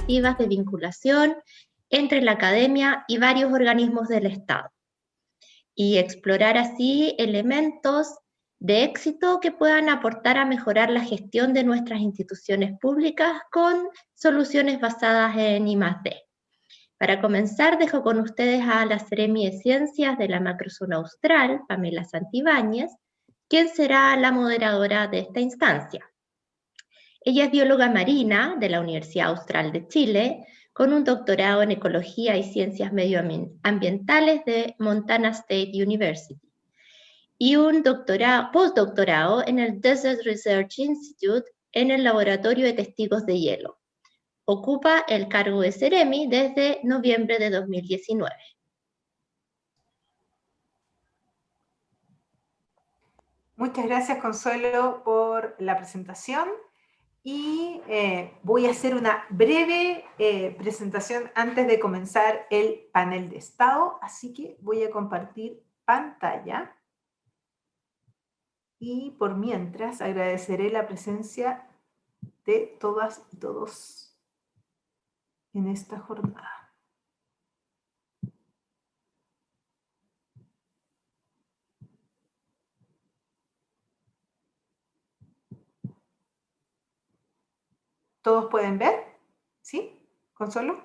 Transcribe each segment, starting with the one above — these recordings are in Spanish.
alternativas de vinculación entre la academia y varios organismos del Estado, y explorar así elementos de éxito que puedan aportar a mejorar la gestión de nuestras instituciones públicas con soluciones basadas en I+D. Para comenzar, dejo con ustedes a la Seremi de Ciencias de la Macrozona Austral, Pamela Santibáñez, quien será la moderadora de esta instancia. Ella es bióloga marina de la Universidad Austral de Chile, con un doctorado en Ecología y Ciencias Medioambientales de Montana State University y un postdoctorado en el Desert Research Institute en el Laboratorio de Testigos de Hielo. Ocupa el cargo de Seremi desde noviembre de 2019. Muchas gracias, Consuelo, por la presentación. Y voy a hacer una breve presentación antes de comenzar el panel de estado, así que voy a compartir pantalla. Y por mientras agradeceré la presencia de todas y todos en esta jornada. ¿Todos pueden ver? ¿Sí? ¿Consuelo?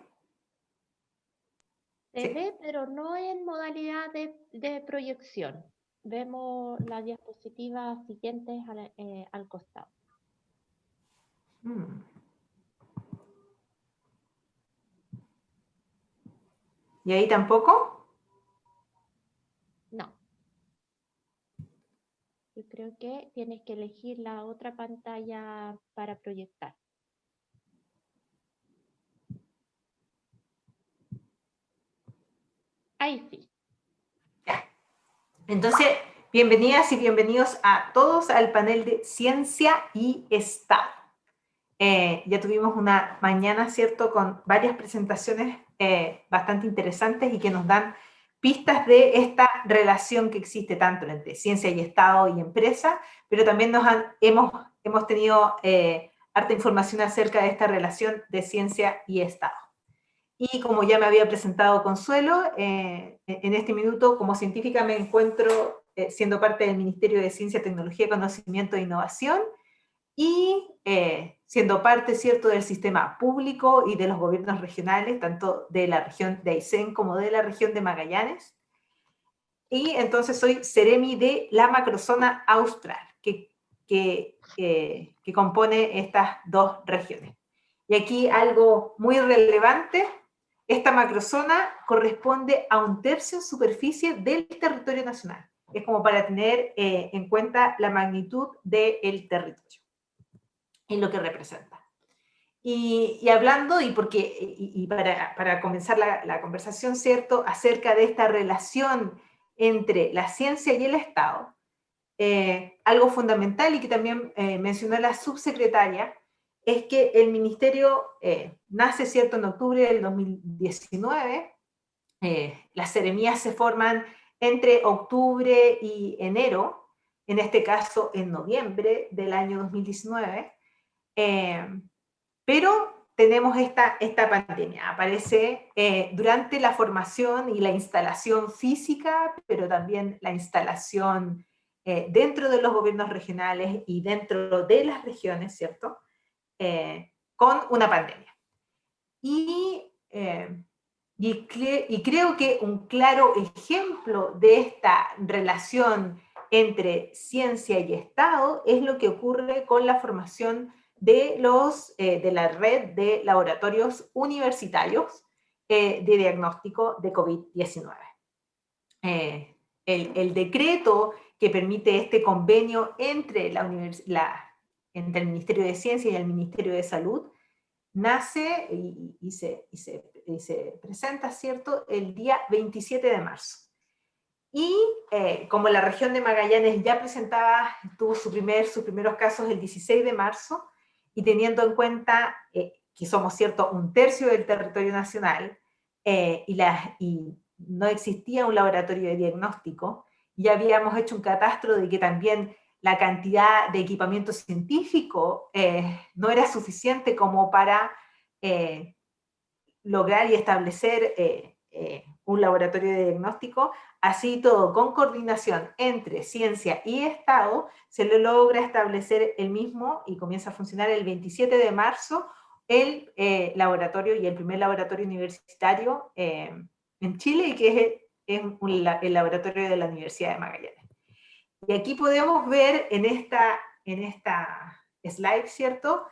Se ve, pero no en modalidad de proyección. Vemos las diapositivas siguientes al costado. ¿Y ahí tampoco? No. Yo creo que tienes que elegir la otra pantalla para proyectar. Ahí sí. Ya. Entonces, bienvenidas y bienvenidos a todos al panel de Ciencia y Estado. Ya tuvimos una mañana, ¿cierto?, con varias presentaciones bastante interesantes y que nos dan pistas de esta relación que existe tanto entre ciencia y Estado y empresa, pero también hemos tenido harta información acerca de esta relación de ciencia y Estado. Y como ya me había presentado Consuelo, en este minuto como científica me encuentro siendo parte del Ministerio de Ciencia, Tecnología, Conocimiento e Innovación, y siendo parte, ¿cierto?, del sistema público y de los gobiernos regionales, tanto de la región de Aysén como de la región de Magallanes. Y entonces soy Seremi de la Macrozona Austral, que compone estas dos regiones. Y aquí algo muy relevante: esta macrozona corresponde a 1/3 en superficie del territorio nacional. Es como para tener en cuenta la magnitud del territorio y lo que representa. Y hablando, para comenzar la conversación, ¿cierto?, acerca de esta relación entre la ciencia y el Estado, algo fundamental y que también mencionó la subsecretaria, es que el ministerio nace, ¿cierto?, en octubre del 2019, las seremías se forman entre octubre y enero, en este caso en noviembre del año 2019, pero tenemos esta pandemia. Aparece durante la formación y la instalación física, pero también la instalación dentro de los gobiernos regionales y dentro de las regiones, ¿cierto?, con una pandemia. Y creo que un claro ejemplo de esta relación entre ciencia y Estado es lo que ocurre con la formación de la red de laboratorios universitarios de diagnóstico de COVID-19. El decreto que permite este convenio entre el Ministerio de Ciencia y el Ministerio de Salud nace y se presenta, ¿cierto?, el día 27 de marzo. Y como la región de Magallanes ya tuvo sus primeros casos el 16 de marzo, y teniendo en cuenta que somos, ¿cierto?, 1/3 del territorio nacional, y no existía un laboratorio de diagnóstico, ya habíamos hecho un catastro de que también la cantidad de equipamiento científico no era suficiente como para lograr y establecer un laboratorio de diagnóstico. Así todo, con coordinación entre ciencia y Estado, se lo logra establecer el mismo y comienza a funcionar el 27 de marzo el laboratorio y el primer laboratorio universitario en Chile, y que es el laboratorio de la Universidad de Magallanes. Y aquí podemos ver en esta slide, ¿cierto?,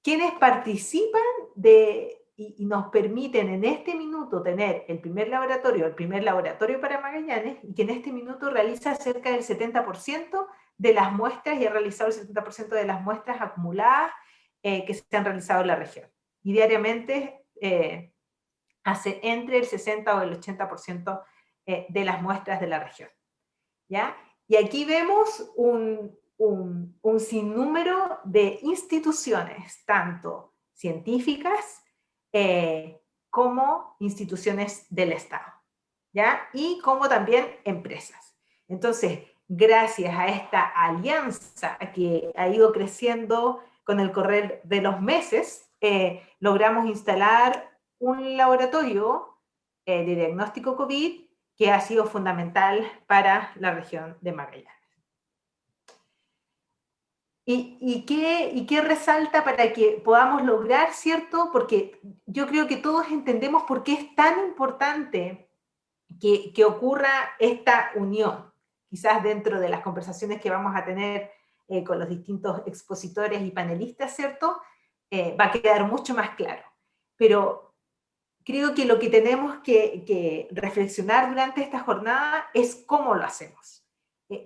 quienes participan y nos permiten en este minuto tener el primer laboratorio para Magallanes, y que en este minuto realiza cerca del 70% de las muestras, y ha realizado el 70% de las muestras acumuladas que se han realizado en la región. Y diariamente hace entre el 60 o el 80% de las muestras de la región, ¿ya? Y aquí vemos un sinnúmero de instituciones, tanto científicas como instituciones del Estado, ¿ya? Y como también empresas. Entonces, gracias a esta alianza que ha ido creciendo con el correr de los meses, logramos instalar un laboratorio de diagnóstico COVID que ha sido fundamental para la región de Magallanes. ¿Y qué resalta para que podamos lograr, cierto? Porque yo creo que todos entendemos por qué es tan importante que ocurra esta unión. Quizás dentro de las conversaciones que vamos a tener con los distintos expositores y panelistas, ¿cierto? Va a quedar mucho más claro. Pero creo que lo que tenemos que reflexionar durante esta jornada es cómo lo hacemos.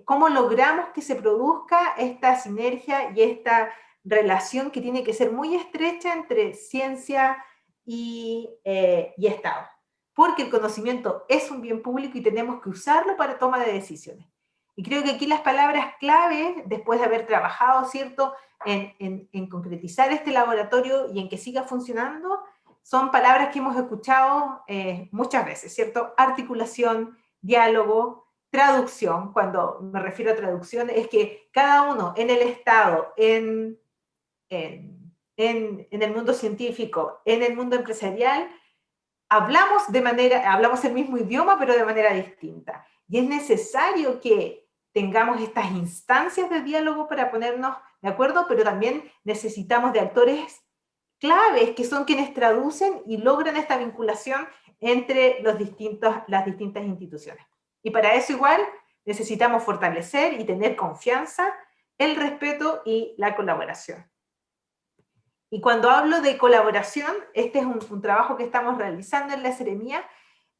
¿Cómo logramos que se produzca esta sinergia y esta relación que tiene que ser muy estrecha entre ciencia y Estado? Porque el conocimiento es un bien público y tenemos que usarlo para toma de decisiones. Y creo que aquí las palabras clave, después de haber trabajado, ¿cierto?, en concretizar este laboratorio y en que siga funcionando, son palabras que hemos escuchado muchas veces, ¿cierto? Articulación, diálogo, traducción. Cuando me refiero a traducción, es que cada uno en el Estado, en el mundo científico, en el mundo empresarial, hablamos el mismo idioma, pero de manera distinta. Y es necesario que tengamos estas instancias de diálogo para ponernos de acuerdo, pero también necesitamos de actores claves, que son quienes traducen y logran esta vinculación entre las distintas instituciones. Y para eso igual necesitamos fortalecer y tener confianza, el respeto y la colaboración. Y cuando hablo de colaboración, este es un trabajo que estamos realizando en la Seremía,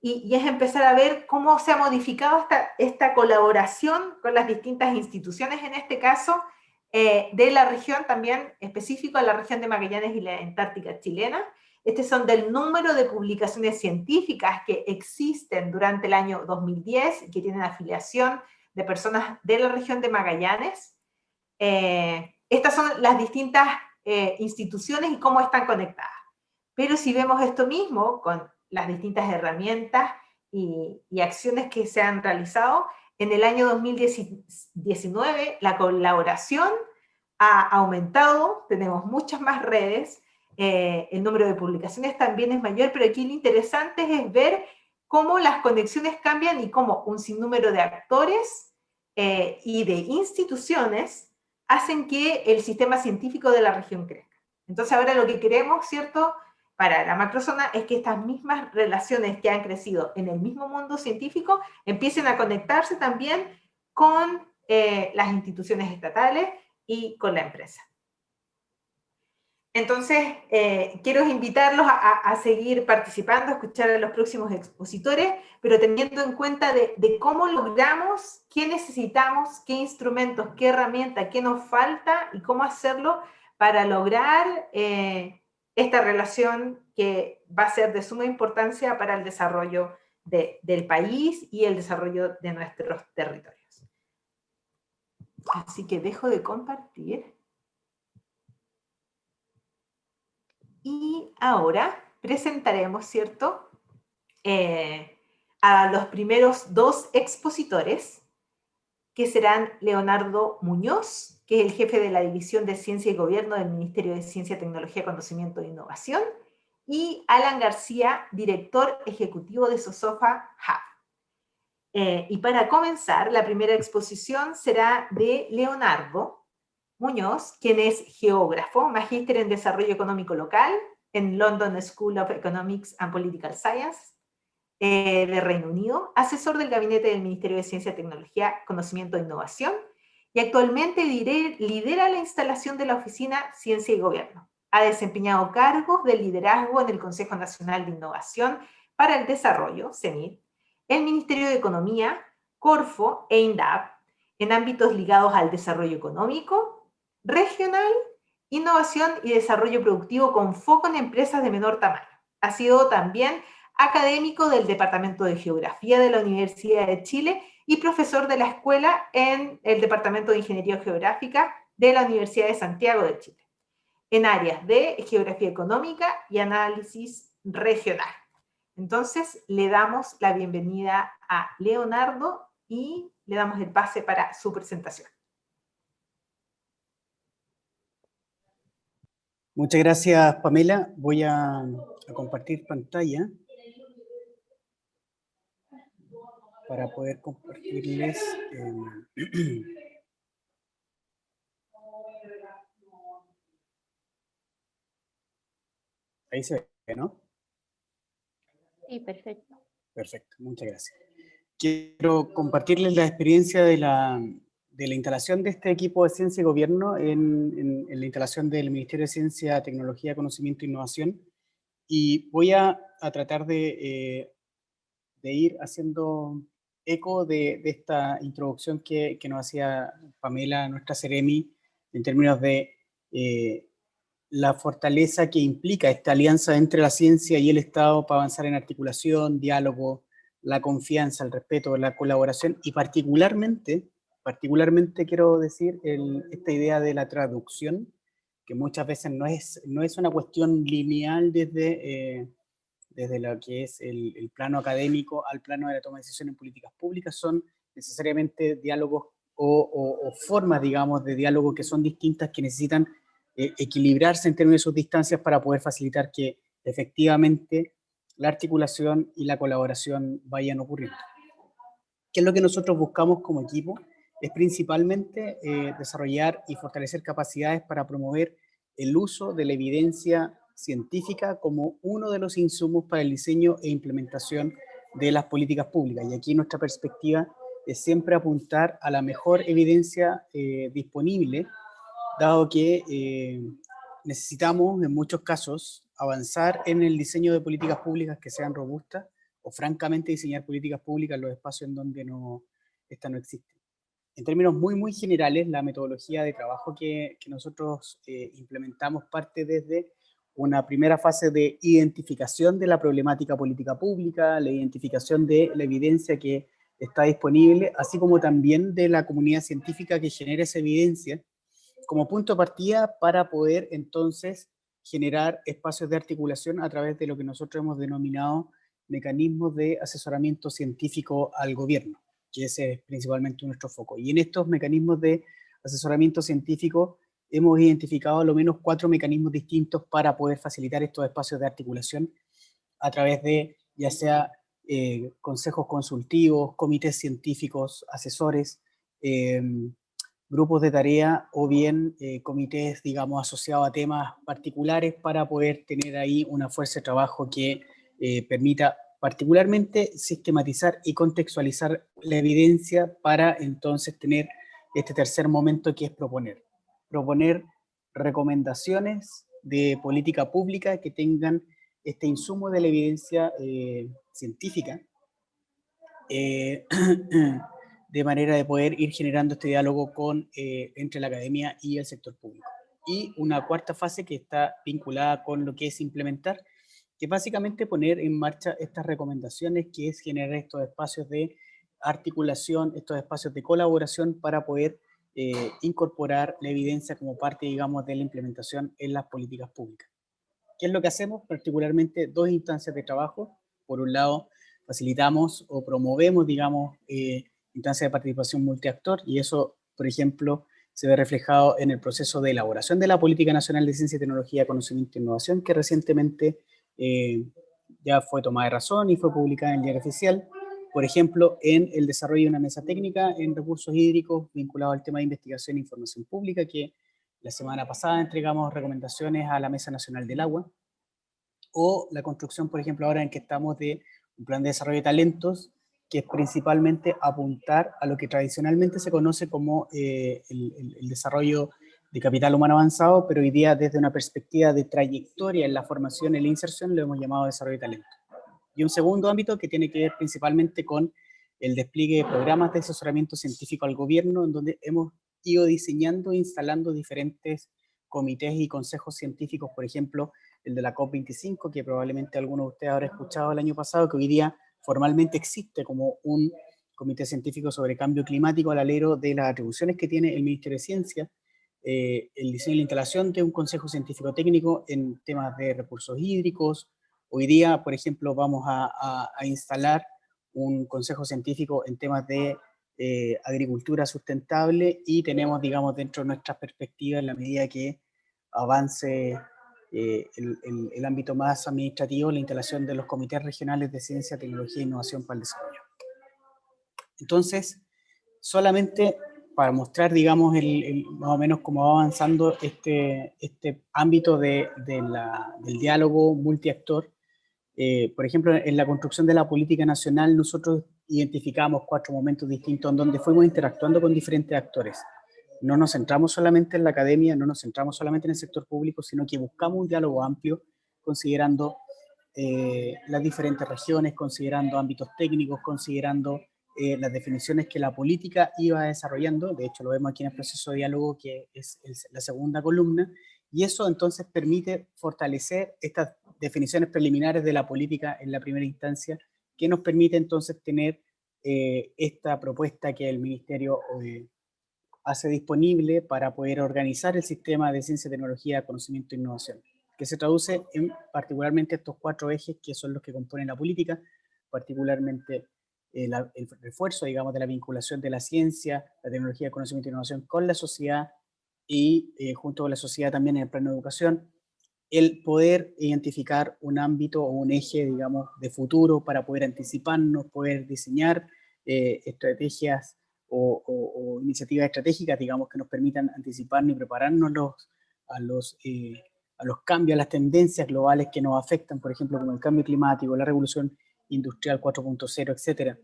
y es empezar a ver cómo se ha modificado esta colaboración con las distintas instituciones, en este caso, de la región también, específico a la región de Magallanes y la Antártica chilena. Estos son del número de publicaciones científicas que existen durante el año 2010, que tienen afiliación de personas de la región de Magallanes. Estas son las distintas instituciones y cómo están conectadas. Pero si vemos esto mismo con las distintas herramientas y acciones que se han realizado, en el año 2019 la colaboración ha aumentado, tenemos muchas más redes, el número de publicaciones también es mayor, pero aquí lo interesante es ver cómo las conexiones cambian y cómo un sinnúmero de actores y de instituciones hacen que el sistema científico de la región crezca. Entonces ahora lo que queremos, ¿cierto?, para la macrozona es que estas mismas relaciones que han crecido en el mismo mundo científico empiecen a conectarse también con las instituciones estatales y con la empresa. Entonces, quiero invitarlos a seguir participando, a escuchar a los próximos expositores, pero teniendo en cuenta de cómo logramos, qué necesitamos, qué instrumentos, qué herramientas, qué nos falta y cómo hacerlo para lograr esta relación que va a ser de suma importancia para el desarrollo del país y el desarrollo de nuestros territorios. Así que dejo de compartir. Y ahora presentaremos, ¿cierto?, a los primeros dos expositores, que serán Leonardo Muñoz, que es el jefe de la División de Ciencia y Gobierno del Ministerio de Ciencia, Tecnología, Conocimiento e Innovación, y Alan García, director ejecutivo de Sosofa Hub. Y para comenzar, la primera exposición será de Leonardo Muñoz, quien es geógrafo, magíster en Desarrollo Económico Local en London School of Economics and Political Science de Reino Unido, asesor del gabinete del Ministerio de Ciencia, Tecnología, Conocimiento e Innovación, y actualmente lidera la instalación de la oficina Ciencia y Gobierno. Ha desempeñado cargos de liderazgo en el Consejo Nacional de Innovación para el Desarrollo, CENIT, el Ministerio de Economía, Corfo e INDAP, en ámbitos ligados al desarrollo económico, regional, innovación y desarrollo productivo con foco en empresas de menor tamaño. Ha sido también académico del Departamento de Geografía de la Universidad de Chile y profesor de la escuela en el Departamento de Ingeniería Geográfica de la Universidad de Santiago de Chile, en áreas de geografía económica y análisis regional. Entonces, le damos la bienvenida a Leonardo y le damos el pase para su presentación. Muchas gracias, Pamela. Voy a compartir pantalla para poder compartirles. Ahí se ve, ¿no? Sí, perfecto. Perfecto, muchas gracias. Quiero compartirles la experiencia de la instalación de este equipo de Ciencia y Gobierno en la instalación del Ministerio de Ciencia, Tecnología, Conocimiento e Innovación. Y voy a tratar de ir haciendo eco de esta introducción que nos hacía Pamela, nuestra Seremi, en términos de la fortaleza que implica esta alianza entre la ciencia y el Estado para avanzar en articulación, diálogo, la confianza, el respeto, la colaboración y particularmente quiero decir esta idea de la traducción, que muchas veces no es una cuestión lineal desde lo que es el plano académico al plano de la toma de decisiones en políticas públicas, son necesariamente diálogos o formas, digamos, de diálogo que son distintas, que necesitan equilibrarse en términos de sus distancias para poder facilitar que efectivamente la articulación y la colaboración vayan ocurriendo. ¿Qué es lo que nosotros buscamos como equipo? Es principalmente desarrollar y fortalecer capacidades para promover el uso de la evidencia científica como uno de los insumos para el diseño e implementación de las políticas públicas. Y aquí nuestra perspectiva es siempre apuntar a la mejor evidencia disponible, dado que necesitamos en muchos casos avanzar en el diseño de políticas públicas que sean robustas, o francamente diseñar políticas públicas en los espacios en donde esta no existe. En términos muy generales, la metodología de trabajo que nosotros implementamos parte desde una primera fase de identificación de la problemática política pública, la identificación de la evidencia que está disponible, así como también de la comunidad científica que genera esa evidencia, como punto de partida para poder entonces generar espacios de articulación a través de lo que nosotros hemos denominado mecanismos de asesoramiento científico al gobierno, que ese es principalmente nuestro foco. Y en estos mecanismos de asesoramiento científico hemos identificado a lo menos 4 mecanismos distintos para poder facilitar estos espacios de articulación a través de ya sea consejos consultivos, comités científicos, asesores, grupos de tarea o bien comités, digamos, asociados a temas particulares para poder tener ahí una fuerza de trabajo que permita particularmente sistematizar y contextualizar la evidencia para entonces tener este tercer momento que es proponer recomendaciones de política pública que tengan este insumo de la evidencia científica de manera de poder ir generando este diálogo entre la academia y el sector público. Y una cuarta fase que está vinculada con lo que es implementar, que es básicamente poner en marcha estas recomendaciones, que es generar estos espacios de articulación, estos espacios de colaboración para poder incorporar la evidencia como parte, digamos, de la implementación en las políticas públicas. ¿Qué es lo que hacemos? Particularmente 2 instancias de trabajo. Por un lado, facilitamos o promovemos, digamos, instancias de participación multiactor, y eso, por ejemplo, se ve reflejado en el proceso de elaboración de la Política Nacional de Ciencia y Tecnología, Conocimiento e Innovación, que recientemente ya fue tomada de razón y fue publicada en el Diario Oficial. Por ejemplo, en el desarrollo de una mesa técnica en recursos hídricos vinculado al tema de investigación e información pública, que la semana pasada entregamos recomendaciones a la Mesa Nacional del Agua, o la construcción, por ejemplo, ahora en que estamos de un plan de desarrollo de talentos, que es principalmente apuntar a lo que tradicionalmente se conoce como el desarrollo de capital humano avanzado, pero hoy día desde una perspectiva de trayectoria en la formación y la inserción lo hemos llamado desarrollo de talento. Y un segundo ámbito que tiene que ver principalmente con el despliegue de programas de asesoramiento científico al gobierno, en donde hemos ido diseñando e instalando diferentes comités y consejos científicos, por ejemplo, el de la COP25, que probablemente algunos de ustedes habrán escuchado el año pasado, que hoy día formalmente existe como un comité científico sobre cambio climático al alero de las atribuciones que tiene el Ministerio de Ciencia, el diseño y la instalación de un consejo científico técnico en temas de recursos hídricos. Hoy día, por ejemplo, vamos a instalar un consejo científico en temas de agricultura sustentable, y tenemos, digamos, dentro de nuestras perspectivas, en la medida que avance el ámbito más administrativo, la instalación de los comités regionales de ciencia, tecnología e innovación para el desarrollo. Entonces, solamente para mostrar, digamos, más o menos cómo va avanzando este ámbito del diálogo multiactor. Por ejemplo, en la construcción de la política nacional, nosotros identificamos 4 momentos distintos en donde fuimos interactuando con diferentes actores. No nos centramos solamente en la academia, no nos centramos solamente en el sector público, sino que buscamos un diálogo amplio, considerando las diferentes regiones, considerando ámbitos técnicos, considerando las definiciones que la política iba desarrollando. De hecho, lo vemos aquí en el proceso de diálogo, que es la segunda columna, y eso entonces permite fortalecer estas definiciones preliminares de la política en la primera instancia, que nos permite entonces tener esta propuesta que el Ministerio hace disponible para poder organizar el sistema de ciencia, tecnología, conocimiento e innovación, que se traduce en particularmente estos 4 ejes que son los que componen la política, particularmente el refuerzo, digamos, de la vinculación de la ciencia, la tecnología, conocimiento e innovación con la sociedad, y junto con la sociedad también en el plano de educación, el poder identificar un ámbito o un eje, digamos, de futuro para poder anticiparnos, poder diseñar estrategias o iniciativas estratégicas, digamos, que nos permitan anticiparnos y prepararnos a los cambios, a las tendencias globales que nos afectan, por ejemplo, como el cambio climático, la revolución industrial 4.0, etcétera.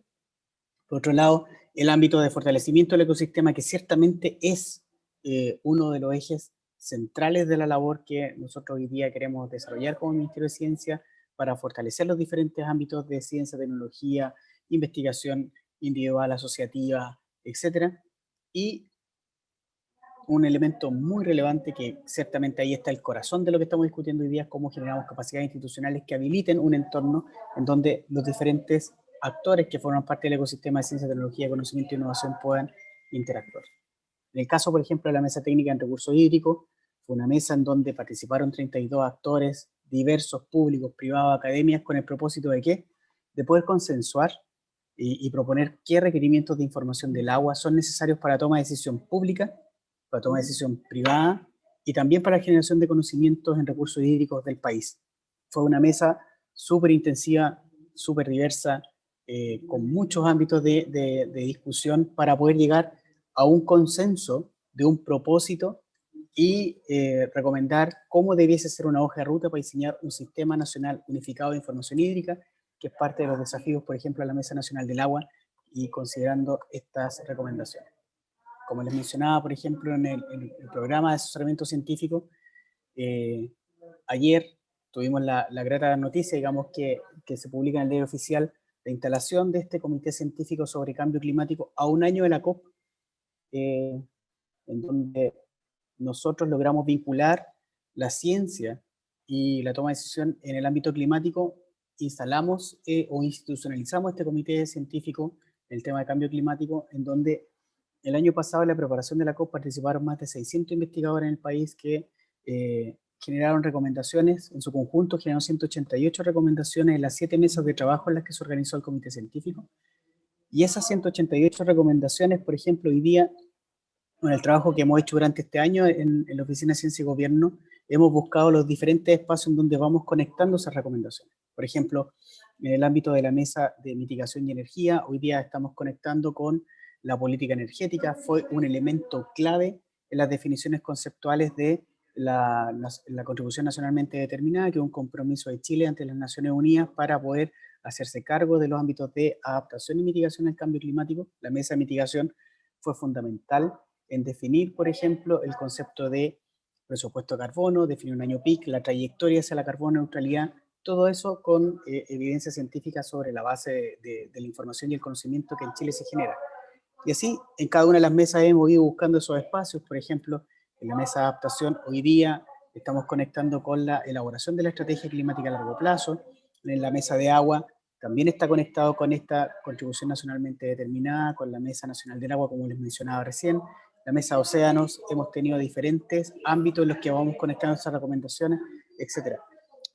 Por otro lado, el ámbito de fortalecimiento del ecosistema, que ciertamente es uno de los ejes centrales de la labor que nosotros hoy día queremos desarrollar como Ministerio de Ciencia para fortalecer los diferentes ámbitos de ciencia, tecnología, investigación individual, asociativa, etcétera. Y un elemento muy relevante, que ciertamente ahí está el corazón de lo que estamos discutiendo hoy día, es cómo generamos capacidades institucionales que habiliten un entorno en donde los diferentes actores que forman parte del ecosistema de ciencia, tecnología, conocimiento e innovación puedan interactuar. En el caso, por ejemplo, de la mesa técnica en recursos hídricos, fue una mesa en donde participaron 32 actores diversos, públicos, privados, academias, con el propósito de ¿qué? De poder consensuar y proponer qué requerimientos de información del agua son necesarios para toma de decisión pública, para toma de decisión privada, y también para la generación de conocimientos en recursos hídricos del país. Fue una mesa súper intensiva, súper diversa, con muchos ámbitos de discusión para poder llegar a un consenso de un propósito y recomendar cómo debiese ser una hoja de ruta para diseñar un sistema nacional unificado de información hídrica, que es parte de los desafíos, por ejemplo, de la Mesa Nacional del Agua, y considerando estas recomendaciones. Como les mencionaba, por ejemplo, en el programa de asesoramiento científico, ayer tuvimos la grata noticia, digamos, que se publica en el Diario Oficial la instalación de este Comité Científico sobre Cambio Climático a un año de la COP, en donde nosotros logramos vincular la ciencia y la toma de decisión en el ámbito climático. Instalamos o institucionalizamos este comité científico en el tema de cambio climático, en donde el año pasado en la preparación de la COP participaron más de 600 investigadores en el país que generaron recomendaciones. En su conjunto generaron 188 recomendaciones en las 7 mesas de trabajo en las que se organizó el comité científico. Y esas 188 recomendaciones, por ejemplo, hoy día, con el trabajo que hemos hecho durante este año en la Oficina de Ciencia y Gobierno, hemos buscado los diferentes espacios en donde vamos conectando esas recomendaciones. Por ejemplo, en el ámbito de la mesa de mitigación y energía, hoy día estamos conectando con la política energética, fue un elemento clave en las definiciones conceptuales de la contribución nacionalmente determinada, que es un compromiso de Chile ante las Naciones Unidas para poder hacerse cargo de los ámbitos de adaptación y mitigación al cambio climático. La mesa de mitigación fue fundamental en definir, por ejemplo, el concepto de presupuesto de carbono, definir un año PIC, la trayectoria hacia la carbono neutralidad, todo eso con evidencia científica sobre la base de la información y el conocimiento que en Chile se genera. Y así, en cada una de las mesas hemos ido buscando esos espacios. Por ejemplo, en la mesa de adaptación, hoy día estamos conectando con la elaboración de la estrategia climática a largo plazo. En la mesa de agua también está conectado con esta contribución nacionalmente determinada, con la Mesa Nacional del Agua, como les mencionaba recién. La mesa de océanos, hemos tenido diferentes ámbitos en los que vamos conectando esas recomendaciones, etc.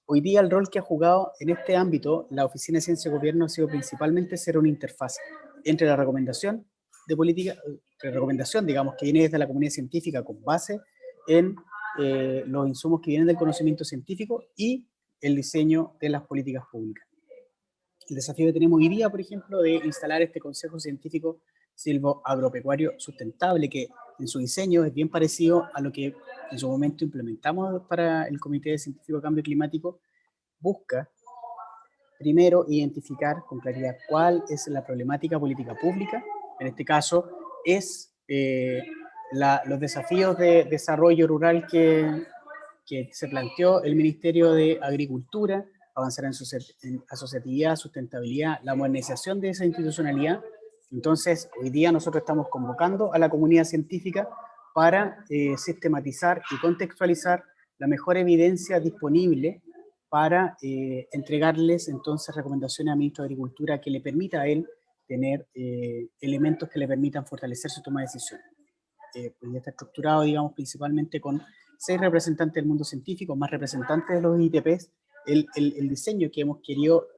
Hoy día el rol que ha jugado en este ámbito la Oficina de Ciencia y Gobierno ha sido principalmente ser una interfaz entre la recomendación de política, recomendación, digamos, que viene desde la comunidad científica con base en los insumos que vienen del conocimiento científico y el diseño de las políticas públicas. El desafío que tenemos hoy día, por ejemplo, de instalar este Consejo Científico Silvo-Agropecuario Sustentable, que en su diseño es bien parecido a lo que en su momento implementamos para el Comité Científico de Cambio Climático, busca primero identificar con claridad cuál es la problemática política pública. En este caso es los desafíos de desarrollo rural que se planteó el Ministerio de Agricultura, avanzar en asociatividad, sustentabilidad, la modernización de esa institucionalidad. Entonces, hoy día nosotros estamos convocando a la comunidad científica para sistematizar y contextualizar la mejor evidencia disponible para entregarles entonces recomendaciones al Ministro de Agricultura que le permita a él tener elementos que le permitan fortalecer su toma de decisiones. Pues ya está estructurado, digamos, principalmente con 6 representantes del mundo científico, más representantes de los ITPs. El diseño que hemos querido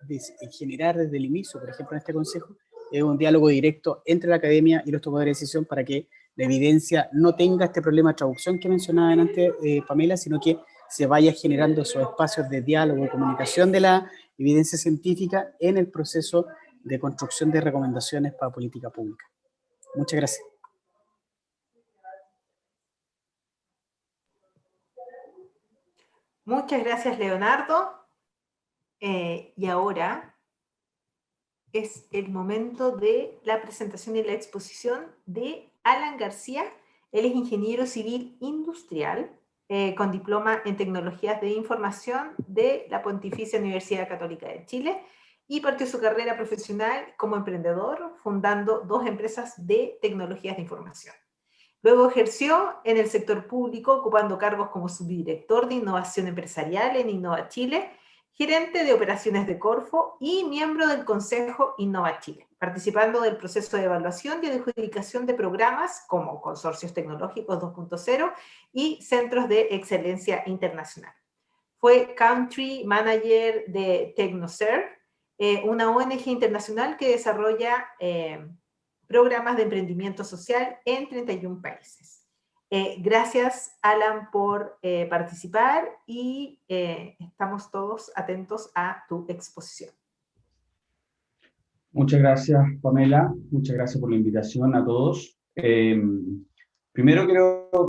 generar desde el inicio, por ejemplo, en este consejo, es un diálogo directo entre la academia y los tomadores de decisión para que la evidencia no tenga este problema de traducción que mencionaba antes Pamela, sino que se vaya generando esos espacios de diálogo y comunicación de la evidencia científica en el proceso de construcción de recomendaciones para política pública. Muchas gracias. Muchas gracias, Leonardo. Y ahora es el momento de la presentación y la exposición de Alan García. Él es ingeniero civil industrial con diploma en tecnologías de información de la Pontificia Universidad Católica de Chile y partió su carrera profesional como emprendedor fundando 2 empresas de tecnologías de información. Luego ejerció en el sector público, ocupando cargos como subdirector de innovación empresarial en Innova Chile, gerente de operaciones de Corfo y miembro del Consejo Innova Chile, participando del proceso de evaluación y adjudicación de programas como Consorcios Tecnológicos 2.0 y Centros de Excelencia Internacional. Fue Country Manager de TecnoServe, una ONG internacional que desarrolla programas de emprendimiento social en 31 países. Gracias, Alan, por participar y estamos todos atentos a tu exposición. Muchas gracias, Pamela. Muchas gracias por la invitación a todos. Primero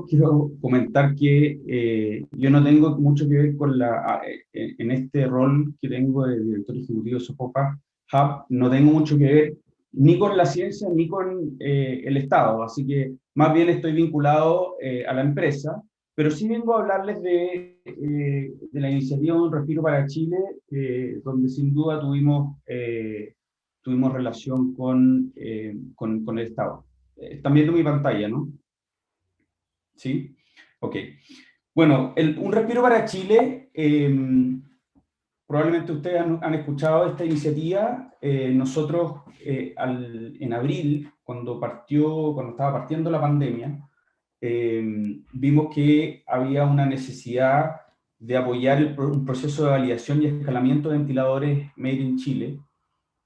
quiero comentar que yo no tengo mucho que ver con en este rol que tengo de director ejecutivo de Sofofa Hub, no tengo mucho que ver ni con la ciencia ni con el Estado, así que más bien estoy vinculado a la empresa, pero sí vengo a hablarles de la iniciativa Un Respiro para Chile, donde sin duda tuvimos relación con el Estado. Están viendo mi pantalla, ¿no? ¿Sí? Ok. Bueno, Un Respiro para Chile, probablemente ustedes han escuchado esta iniciativa. Nosotros en abril, cuando estaba partiendo la pandemia, vimos que había una necesidad de apoyar un proceso de validación y escalamiento de ventiladores Made in Chile,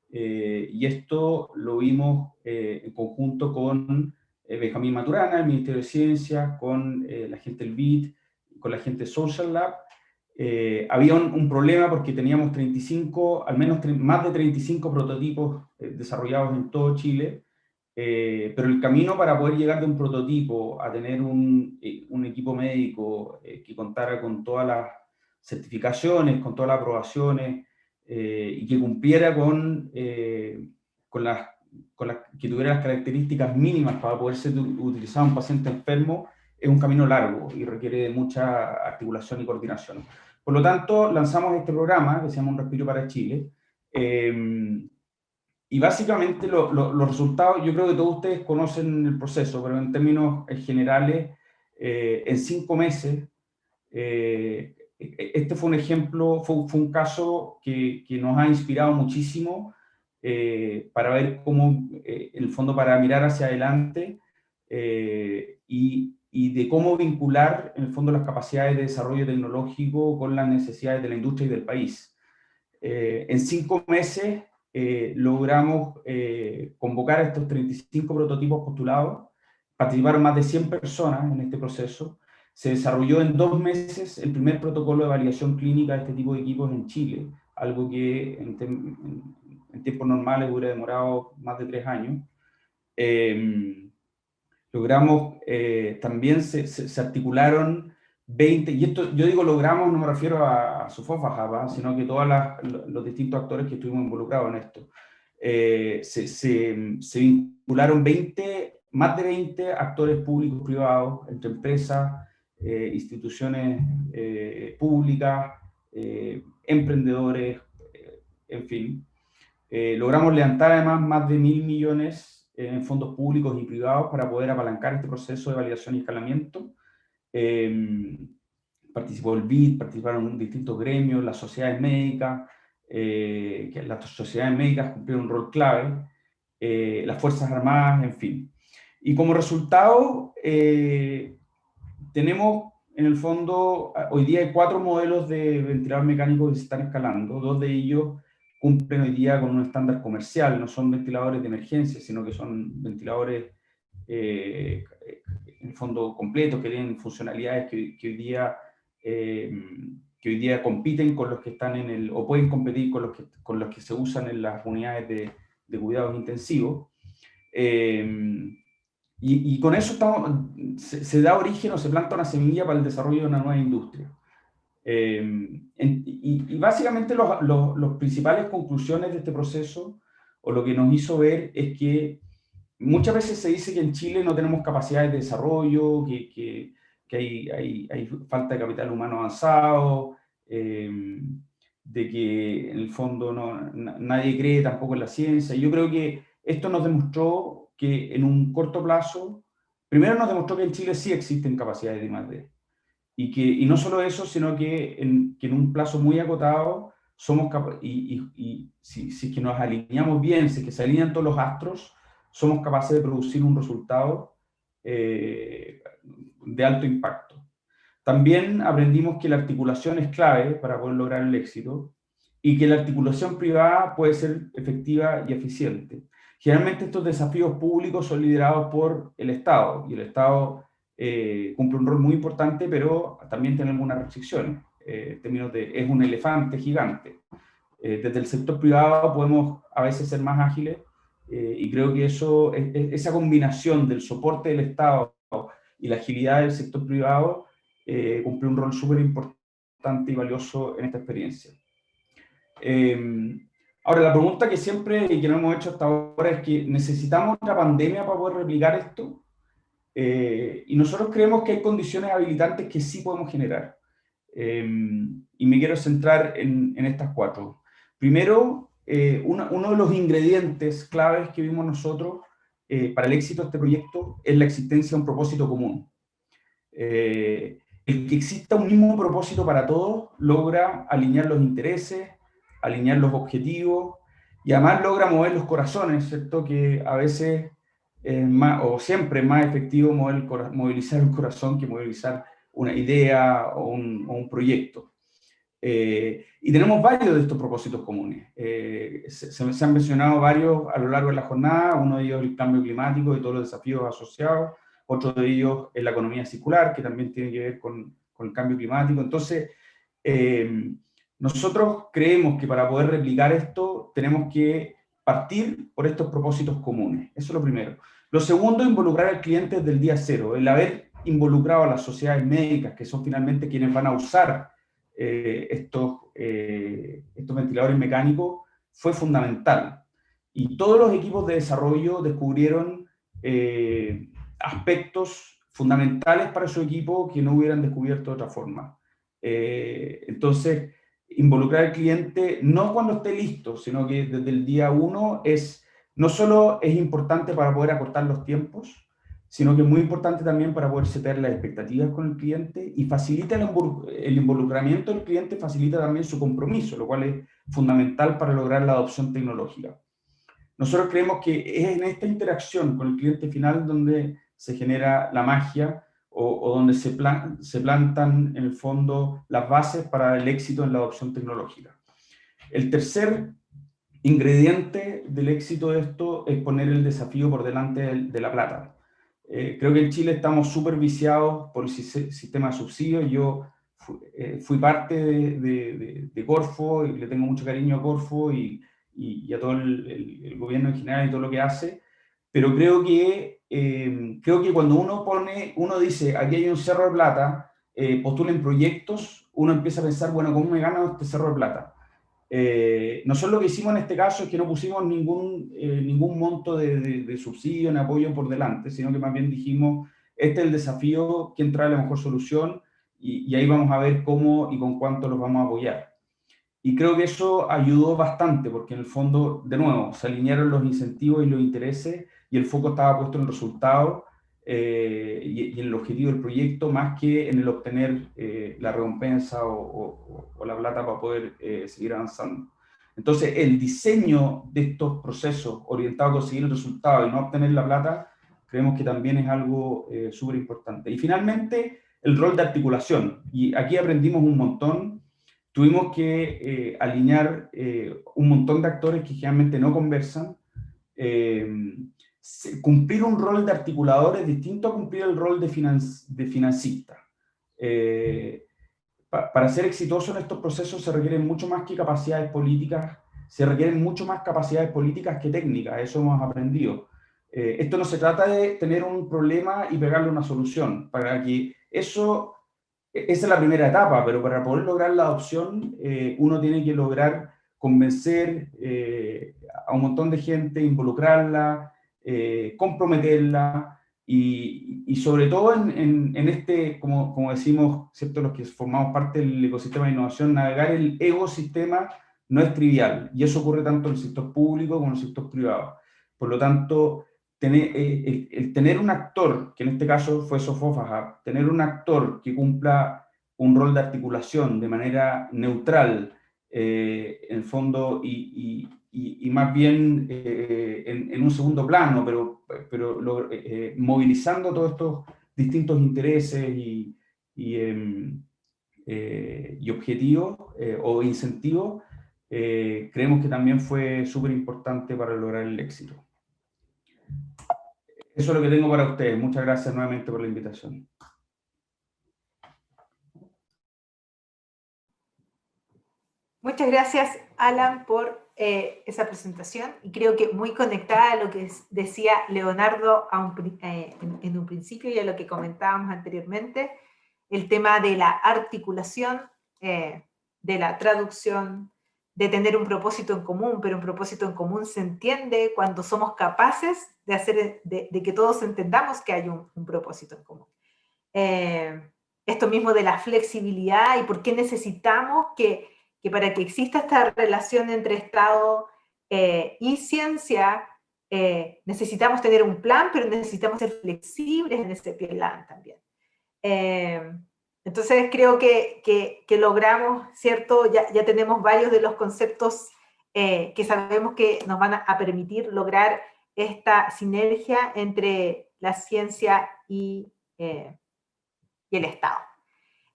y esto lo vimos en conjunto con Benjamín Maturana, el Ministerio de Ciencia, con la gente del BID, con la gente de Social Lab, había un problema porque teníamos 35, al menos más de 35 prototipos desarrollados en todo Chile, pero el camino para poder llegar de un prototipo a tener un equipo médico que contara con todas las certificaciones, con todas las aprobaciones, y que cumpliera con que tuviera las características mínimas para poder ser utilizado en un paciente enfermo, es un camino largo y requiere de mucha articulación y coordinación. Por lo tanto, lanzamos este programa que se llama Un Respiro para Chile, y básicamente los resultados, yo creo que todos ustedes conocen el proceso, pero en términos generales, en 5 meses, este fue un ejemplo, fue un caso que nos ha inspirado muchísimo para ver cómo, en el fondo, para mirar hacia adelante y de cómo vincular, en el fondo, las capacidades de desarrollo tecnológico con las necesidades de la industria y del país. En 5 meses logramos convocar a estos 35 prototipos postulados, participaron más de 100 personas en este proceso. Se desarrolló en 2 meses el primer protocolo de validación clínica de este tipo de equipos en Chile, algo que en tiempos normales hubiera demorado más de 3 años. Logramos, también se articularon 20, y esto yo digo logramos, no me refiero a Sofofajapa, sino que todos los distintos actores que estuvimos involucrados en esto. Se vincularon más de 20 actores públicos privados, entre empresas, instituciones públicas, emprendedores, en fin. Logramos levantar además más de 1.000 millones en fondos públicos y privados para poder apalancar este proceso de validación y escalamiento. Participó el BID, participaron distintos gremios, las sociedades médicas, que las sociedades médicas cumplieron un rol clave, las Fuerzas Armadas, en fin. Y como resultado, tenemos en el fondo, hoy día hay 4 modelos de ventilador mecánico que se están escalando, 2 de ellos cumplen hoy día con un estándar comercial, no son ventiladores de emergencia, sino que son ventiladores en el fondo completos, que tienen funcionalidades que hoy día compiten con los que están o pueden competir con los que se usan en las unidades de cuidados intensivos. Y con eso se da origen o se planta una semilla para el desarrollo de una nueva industria. Y básicamente las principales conclusiones de este proceso, o lo que nos hizo ver, es que muchas veces se dice que en Chile no tenemos capacidades de desarrollo, que hay falta de capital humano avanzado, de que en el fondo nadie cree tampoco en la ciencia. Y yo creo que esto nos demostró que en un corto plazo, primero nos demostró que en Chile sí existen capacidades de I+D. Y no solo eso, sino que en un plazo muy acotado somos capaces, y si es que nos alineamos bien, si es que se alinean todos los astros, somos capaces de producir un resultado de alto impacto. También aprendimos que la articulación es clave para poder lograr el éxito y que la articulación privada puede ser efectiva y eficiente. Generalmente estos desafíos públicos son liderados por el Estado, y el Estado cumple un rol muy importante, pero también tiene algunas restricciones. En términos es un elefante gigante. Desde el sector privado podemos a veces ser más ágiles, y creo que esa combinación del soporte del Estado y la agilidad del sector privado cumple un rol súper importante y valioso en esta experiencia. Ahora, la pregunta que siempre y que no hemos hecho hasta ahora es que ¿necesitamos otra pandemia para poder replicar esto? Y nosotros creemos que hay condiciones habilitantes que sí podemos generar. Y me quiero centrar en estas 4. Primero, uno de los ingredientes claves que vimos nosotros para el éxito de este proyecto es la existencia de un propósito común. El que exista un mismo propósito para todos logra alinear los intereses, alinear los objetivos, y además logra mover los corazones, ¿cierto? Que a veces o siempre es más efectivo movilizar un corazón que movilizar una idea o un proyecto. Y tenemos varios de estos propósitos comunes. Se han mencionado varios a lo largo de la jornada. Uno de ellos es el cambio climático y todos los desafíos asociados. Otro de ellos es la economía circular, que también tiene que ver con el cambio climático. Entonces, nosotros creemos que para poder replicar esto tenemos que partir por estos propósitos comunes. Eso es lo primero. Lo segundo, involucrar al cliente desde el día cero. El haber involucrado a las sociedades médicas, que son finalmente quienes van a usar estos ventiladores mecánicos, fue fundamental. Y todos los equipos de desarrollo descubrieron aspectos fundamentales para su equipo que no hubieran descubierto de otra forma. Entonces, involucrar al cliente no cuando esté listo, sino que desde el día uno no solo es importante para poder acortar los tiempos, sino que es muy importante también para poder setear las expectativas con el cliente, y facilita el involucramiento del cliente, facilita también su compromiso, lo cual es fundamental para lograr la adopción tecnológica. Nosotros creemos que es en esta interacción con el cliente final donde se genera la magia, o donde se plantan en el fondo las bases para el éxito en la adopción tecnológica. El tercer ingrediente del éxito de esto es poner el desafío por delante de la plata. Creo que en Chile estamos súper viciados por el sistema de subsidios. Yo fui parte de Corfo, y le tengo mucho cariño a Corfo y a todo el gobierno en general y todo lo que hace, pero creo que cuando uno dice, aquí hay un cerro de plata, postulen proyectos, uno empieza a pensar, bueno, ¿cómo me gano este cerro de plata? Nosotros lo que hicimos en este caso es que no pusimos ningún monto de subsidio, ni apoyo por delante, sino que más bien dijimos, este es el desafío, quién trae la mejor solución, y ahí vamos a ver cómo y con cuánto los vamos a apoyar. Y creo que eso ayudó bastante, porque en el fondo, de nuevo, se alinearon los incentivos y los intereses, y el foco estaba puesto en el resultado y en el objetivo del proyecto, más que en el obtener la recompensa o la plata para poder seguir avanzando. Entonces, el diseño de estos procesos orientados a conseguir el resultado y no obtener la plata, creemos que también es algo súper importante. Y finalmente, el rol de articulación. Y aquí aprendimos un montón. Tuvimos que alinear un montón de actores que generalmente no conversan. Cumplir un rol de articulador es distinto a cumplir el rol de financista. Para ser exitoso en estos procesos se requieren mucho más que capacidades políticas, se requieren mucho más capacidades políticas que técnicas, eso hemos aprendido. Esto no se trata de tener un problema y pegarle una solución, para que eso... Esa es la primera etapa, pero para poder lograr la adopción, uno tiene que lograr convencer a un montón de gente, involucrarla, comprometerla, y sobre todo en este, como decimos, ¿cierto?, los que formamos parte del ecosistema de innovación, navegar el ecosistema no es trivial, y eso ocurre tanto en el sector público como en el sector privado. Por lo tanto, el tener un actor, que en este caso fue Sofofa, tener un actor que cumpla un rol de articulación de manera neutral, en el fondo, y más bien en un segundo plano, pero movilizando todos estos distintos intereses y objetivos o incentivos, creemos que también fue súper importante para lograr el éxito. Eso es lo que tengo para ustedes. Muchas gracias nuevamente por la invitación. Muchas gracias, Alan, por esa presentación, y creo que muy conectada a lo que decía Leonardo en un principio y a lo que comentábamos anteriormente, el tema de la articulación, de la traducción, de tener un propósito en común, pero un propósito en común se entiende cuando somos capaces de que todos entendamos que hay un propósito en común. Esto mismo de la flexibilidad y por qué necesitamos que para que exista esta relación entre Estado y ciencia, necesitamos tener un plan, pero necesitamos ser flexibles en ese plan también. Entonces creo que logramos, ¿cierto? Ya tenemos varios de los conceptos que sabemos que nos van a permitir lograr esta sinergia entre la ciencia y el Estado.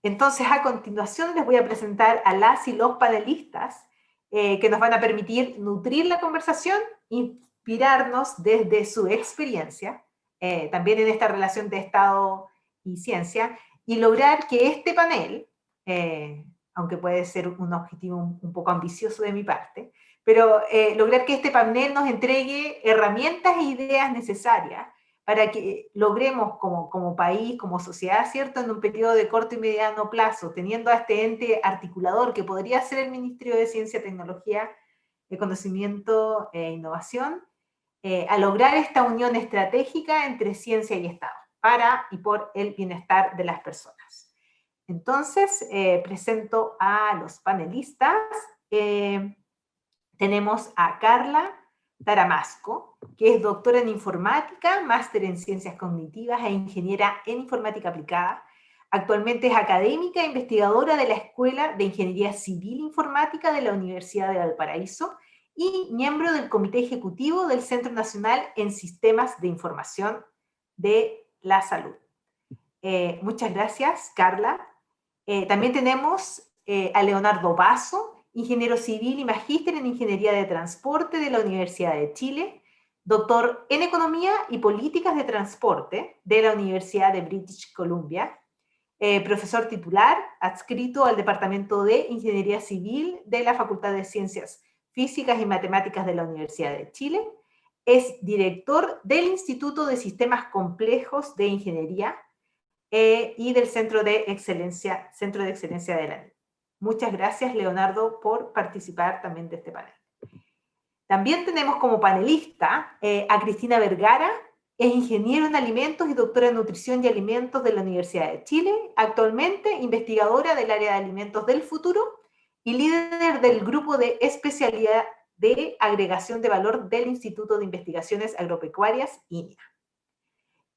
Entonces, a continuación les voy a presentar a las y los panelistas que nos van a permitir nutrir la conversación, inspirarnos desde su experiencia, también en esta relación de Estado y ciencia, y lograr que este panel, aunque puede ser un objetivo un poco ambicioso de mi parte, pero lograr que este panel nos entregue herramientas e ideas necesarias para que logremos como país, como sociedad, ¿cierto?, en un periodo de corto y mediano plazo, teniendo a este ente articulador que podría ser el Ministerio de Ciencia, Tecnología, Conocimiento e Innovación, a lograr esta unión estratégica entre ciencia y Estado, para y por el bienestar de las personas. Entonces, presento a los panelistas. Tenemos a Carla Taramasco, que es doctora en informática, máster en ciencias cognitivas e ingeniera en informática aplicada. Actualmente es académica e investigadora de la Escuela de Ingeniería Civil Informática de la Universidad de Valparaíso y miembro del Comité Ejecutivo del Centro Nacional en Sistemas de Información de la Salud. Muchas gracias, Carla. También tenemos a Leonardo Basso, ingeniero civil y magíster en Ingeniería de Transporte de la Universidad de Chile, doctor en Economía y Políticas de Transporte de la Universidad de British Columbia, profesor titular adscrito al Departamento de Ingeniería Civil de la Facultad de Ciencias Físicas y Matemáticas de la Universidad de Chile, es director del Instituto de Sistemas Complejos de Ingeniería y del Centro de Excelencia de la NIT. Muchas gracias, Leonardo, por participar también de este panel. También tenemos como panelista a Cristina Vergara, es ingeniero en alimentos y doctora en nutrición y alimentos de la Universidad de Chile, actualmente investigadora del área de alimentos del futuro y líder del grupo de especialidad de agregación de valor del Instituto de Investigaciones Agropecuarias, INIA.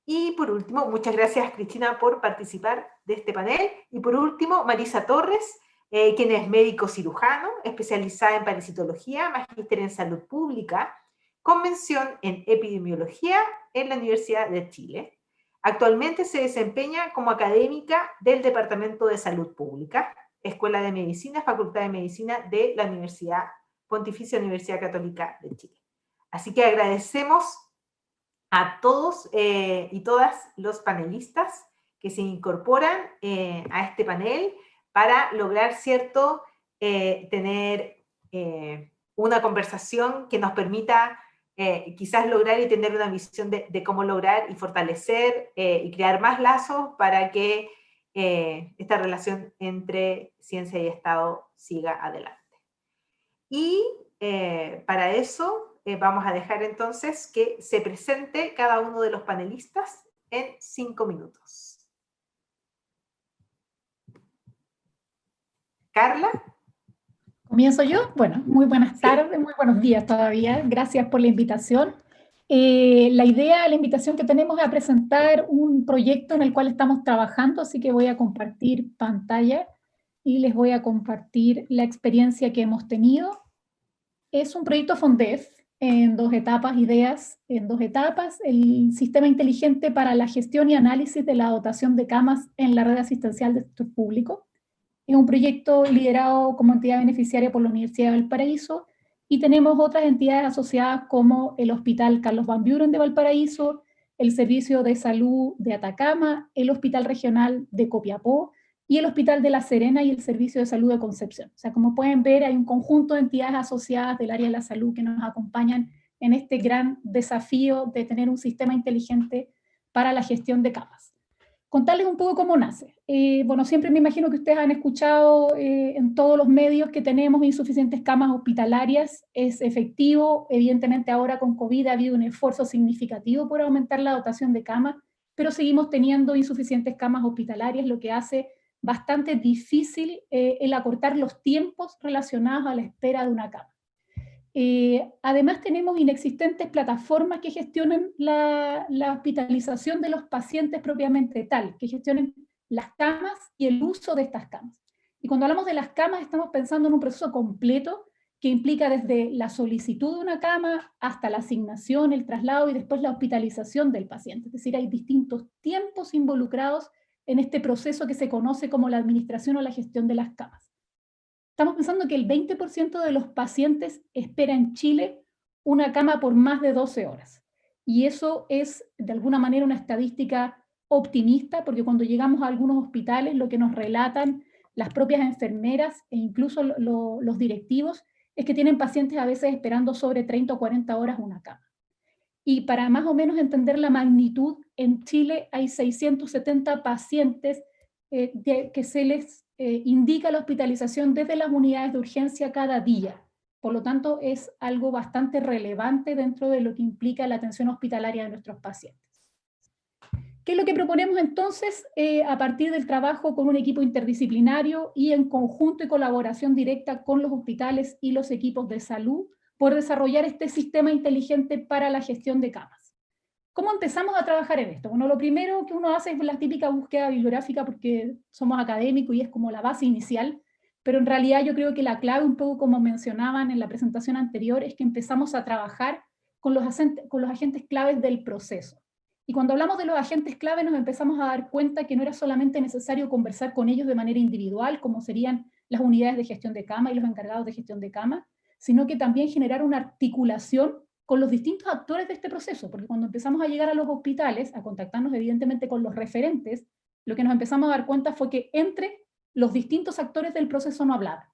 Y por último, muchas gracias, Cristina, por participar de este panel. Y por último, Marisa Torres, quien es médico cirujano, especializada en parasitología, magíster en salud pública, con mención en epidemiología en la Universidad de Chile. Actualmente se desempeña como académica del Departamento de Salud Pública, Escuela de Medicina, Facultad de Medicina de la Pontificia Universidad Católica de Chile. Así que agradecemos a todos y todas los panelistas que se incorporan a este panel para lograr, ¿cierto?, tener una conversación que nos permita quizás lograr y tener una visión de cómo lograr y fortalecer y crear más lazos para que esta relación entre ciencia y Estado siga adelante. Y para eso vamos a dejar entonces que se presente cada uno de los panelistas en 5 minutos. Carla. ¿Comienzo yo? Bueno, muy buenas tardes, muy buenos días todavía. Gracias por la invitación. La invitación que tenemos es a presentar un proyecto en el cual estamos trabajando, así que voy a compartir pantalla y les voy a compartir la experiencia que hemos tenido. Es un proyecto FONDEF en 2 etapas, ideas en 2 etapas, el sistema inteligente para la gestión y análisis de la dotación de camas en la red asistencial del sector público. Es un proyecto liderado como entidad beneficiaria por la Universidad de Valparaíso y tenemos otras entidades asociadas como el Hospital Carlos Van Buren de Valparaíso, el Servicio de Salud de Atacama, el Hospital Regional de Copiapó y el Hospital de La Serena y el Servicio de Salud de Concepción. O sea, como pueden ver, hay un conjunto de entidades asociadas del área de la salud que nos acompañan en este gran desafío de tener un sistema inteligente para la gestión de camas. Contarles un poco cómo nace. Bueno, siempre me imagino que ustedes han escuchado en todos los medios que tenemos insuficientes camas hospitalarias. Es efectivo, evidentemente ahora con COVID ha habido un esfuerzo significativo por aumentar la dotación de camas, pero seguimos teniendo insuficientes camas hospitalarias, lo que hace bastante difícil el acortar los tiempos relacionados a la espera de una cama. Además tenemos inexistentes plataformas que gestionen la hospitalización de los pacientes propiamente tal, que gestionen las camas y el uso de estas camas. Y cuando hablamos de las camas estamos pensando en un proceso completo que implica desde la solicitud de una cama hasta la asignación, el traslado y después la hospitalización del paciente. Es decir, hay distintos tiempos involucrados en este proceso que se conoce como la administración o la gestión de las camas. Estamos pensando que el 20% de los pacientes espera en Chile una cama por más de 12 horas. Y eso es, de alguna manera, una estadística optimista, porque cuando llegamos a algunos hospitales lo que nos relatan las propias enfermeras e incluso los directivos es que tienen pacientes a veces esperando sobre 30 o 40 horas una cama. Y para más o menos entender la magnitud, en Chile hay 670 pacientes que se les indica la hospitalización desde las unidades de urgencia cada día. Por lo tanto, es algo bastante relevante dentro de lo que implica la atención hospitalaria de nuestros pacientes. ¿Qué es lo que proponemos entonces? A partir del trabajo con un equipo interdisciplinario y en conjunto y colaboración directa con los hospitales y los equipos de salud, por desarrollar este sistema inteligente para la gestión de camas. ¿Cómo empezamos a trabajar en esto? Bueno, lo primero que uno hace es la típica búsqueda bibliográfica porque somos académicos y es como la base inicial, pero en realidad yo creo que la clave, un poco como mencionaban en la presentación anterior, es que empezamos a trabajar con los agentes claves del proceso. Y cuando hablamos de los agentes clave nos empezamos a dar cuenta que no era solamente necesario conversar con ellos de manera individual, como serían las unidades de gestión de cama y los encargados de gestión de cama, sino que también generar una articulación con los distintos actores de este proceso, porque cuando empezamos a llegar a los hospitales, a contactarnos evidentemente con los referentes, lo que nos empezamos a dar cuenta fue que entre los distintos actores del proceso no hablaban.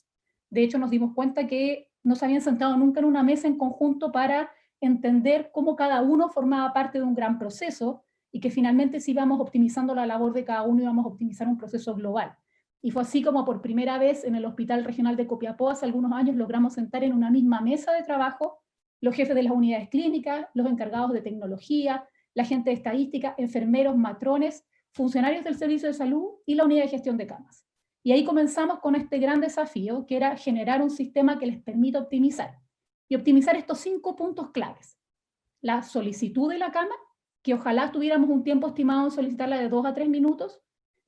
De hecho, nos dimos cuenta que no se habían sentado nunca en una mesa en conjunto para entender cómo cada uno formaba parte de un gran proceso y que finalmente si íbamos optimizando la labor de cada uno íbamos a optimizar un proceso global. Y fue así como por primera vez en el Hospital Regional de Copiapó hace algunos años logramos sentar en una misma mesa de trabajo los jefes de las unidades clínicas, los encargados de tecnología, la gente de estadística, enfermeros, matrones, funcionarios del servicio de salud y la unidad de gestión de camas. Y ahí comenzamos con este gran desafío que era generar un sistema que les permita optimizar. Y optimizar estos 5 puntos claves. La solicitud de la cama, que ojalá tuviéramos un tiempo estimado en solicitarla de 2 a 3 minutos,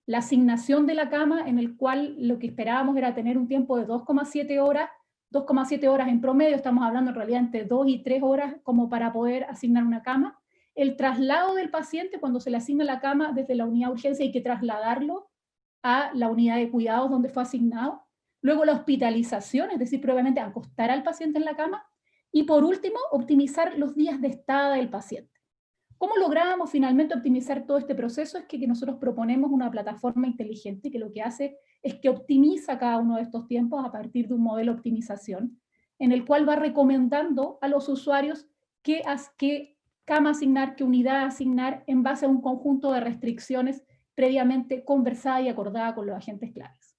la asignación de la cama, en el cual lo que esperábamos era tener un tiempo de 2,7 horas, 2,7 horas en promedio, estamos hablando en realidad entre 2 y 3 horas como para poder asignar una cama. El traslado del paciente, cuando se le asigna la cama desde la unidad de urgencia, hay que trasladarlo a la unidad de cuidados donde fue asignado. Luego la hospitalización, es decir, probablemente acostar al paciente en la cama. Y por último, optimizar los días de estada del paciente. ¿Cómo lográbamos finalmente optimizar todo este proceso? Es que nosotros proponemos una plataforma inteligente que lo que hace es que optimiza cada uno de estos tiempos a partir de un modelo de optimización, en el cual va recomendando a los usuarios qué cama asignar, qué unidad asignar, en base a un conjunto de restricciones previamente conversada y acordada con los agentes claves.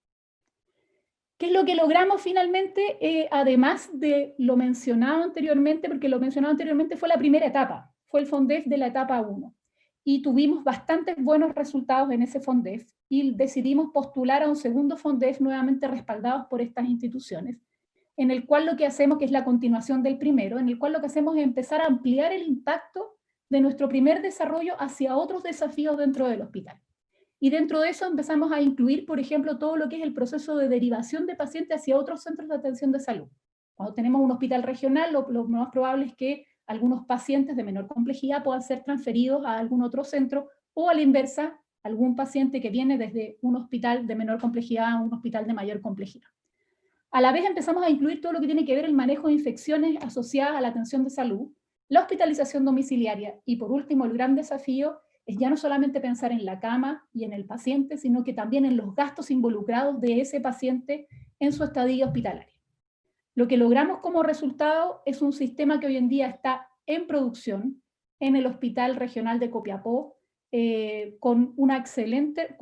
¿Qué es lo que logramos finalmente? Además de lo mencionado anteriormente, porque lo mencionado anteriormente fue la primera etapa, fue el FONDEF de la etapa 1. Y tuvimos bastantes buenos resultados en ese FONDEF y decidimos postular a un segundo FONDEF nuevamente respaldados por estas instituciones, en el cual lo que hacemos, que es la continuación del primero, en el cual lo que hacemos es empezar a ampliar el impacto de nuestro primer desarrollo hacia otros desafíos dentro del hospital. Y dentro de eso empezamos a incluir, por ejemplo, todo lo que es el proceso de derivación de pacientes hacia otros centros de atención de salud. Cuando tenemos un hospital regional, lo más probable es que algunos pacientes de menor complejidad puedan ser transferidos a algún otro centro, o a la inversa, algún paciente que viene desde un hospital de menor complejidad a un hospital de mayor complejidad. A la vez empezamos a incluir todo lo que tiene que ver el manejo de infecciones asociadas a la atención de salud, la hospitalización domiciliaria, y por último el gran desafío es ya no solamente pensar en la cama y en el paciente, sino que también en los gastos involucrados de ese paciente en su estadía hospitalaria. Lo que logramos como resultado es un sistema que hoy en día está en producción en el Hospital Regional de Copiapó, con una excelente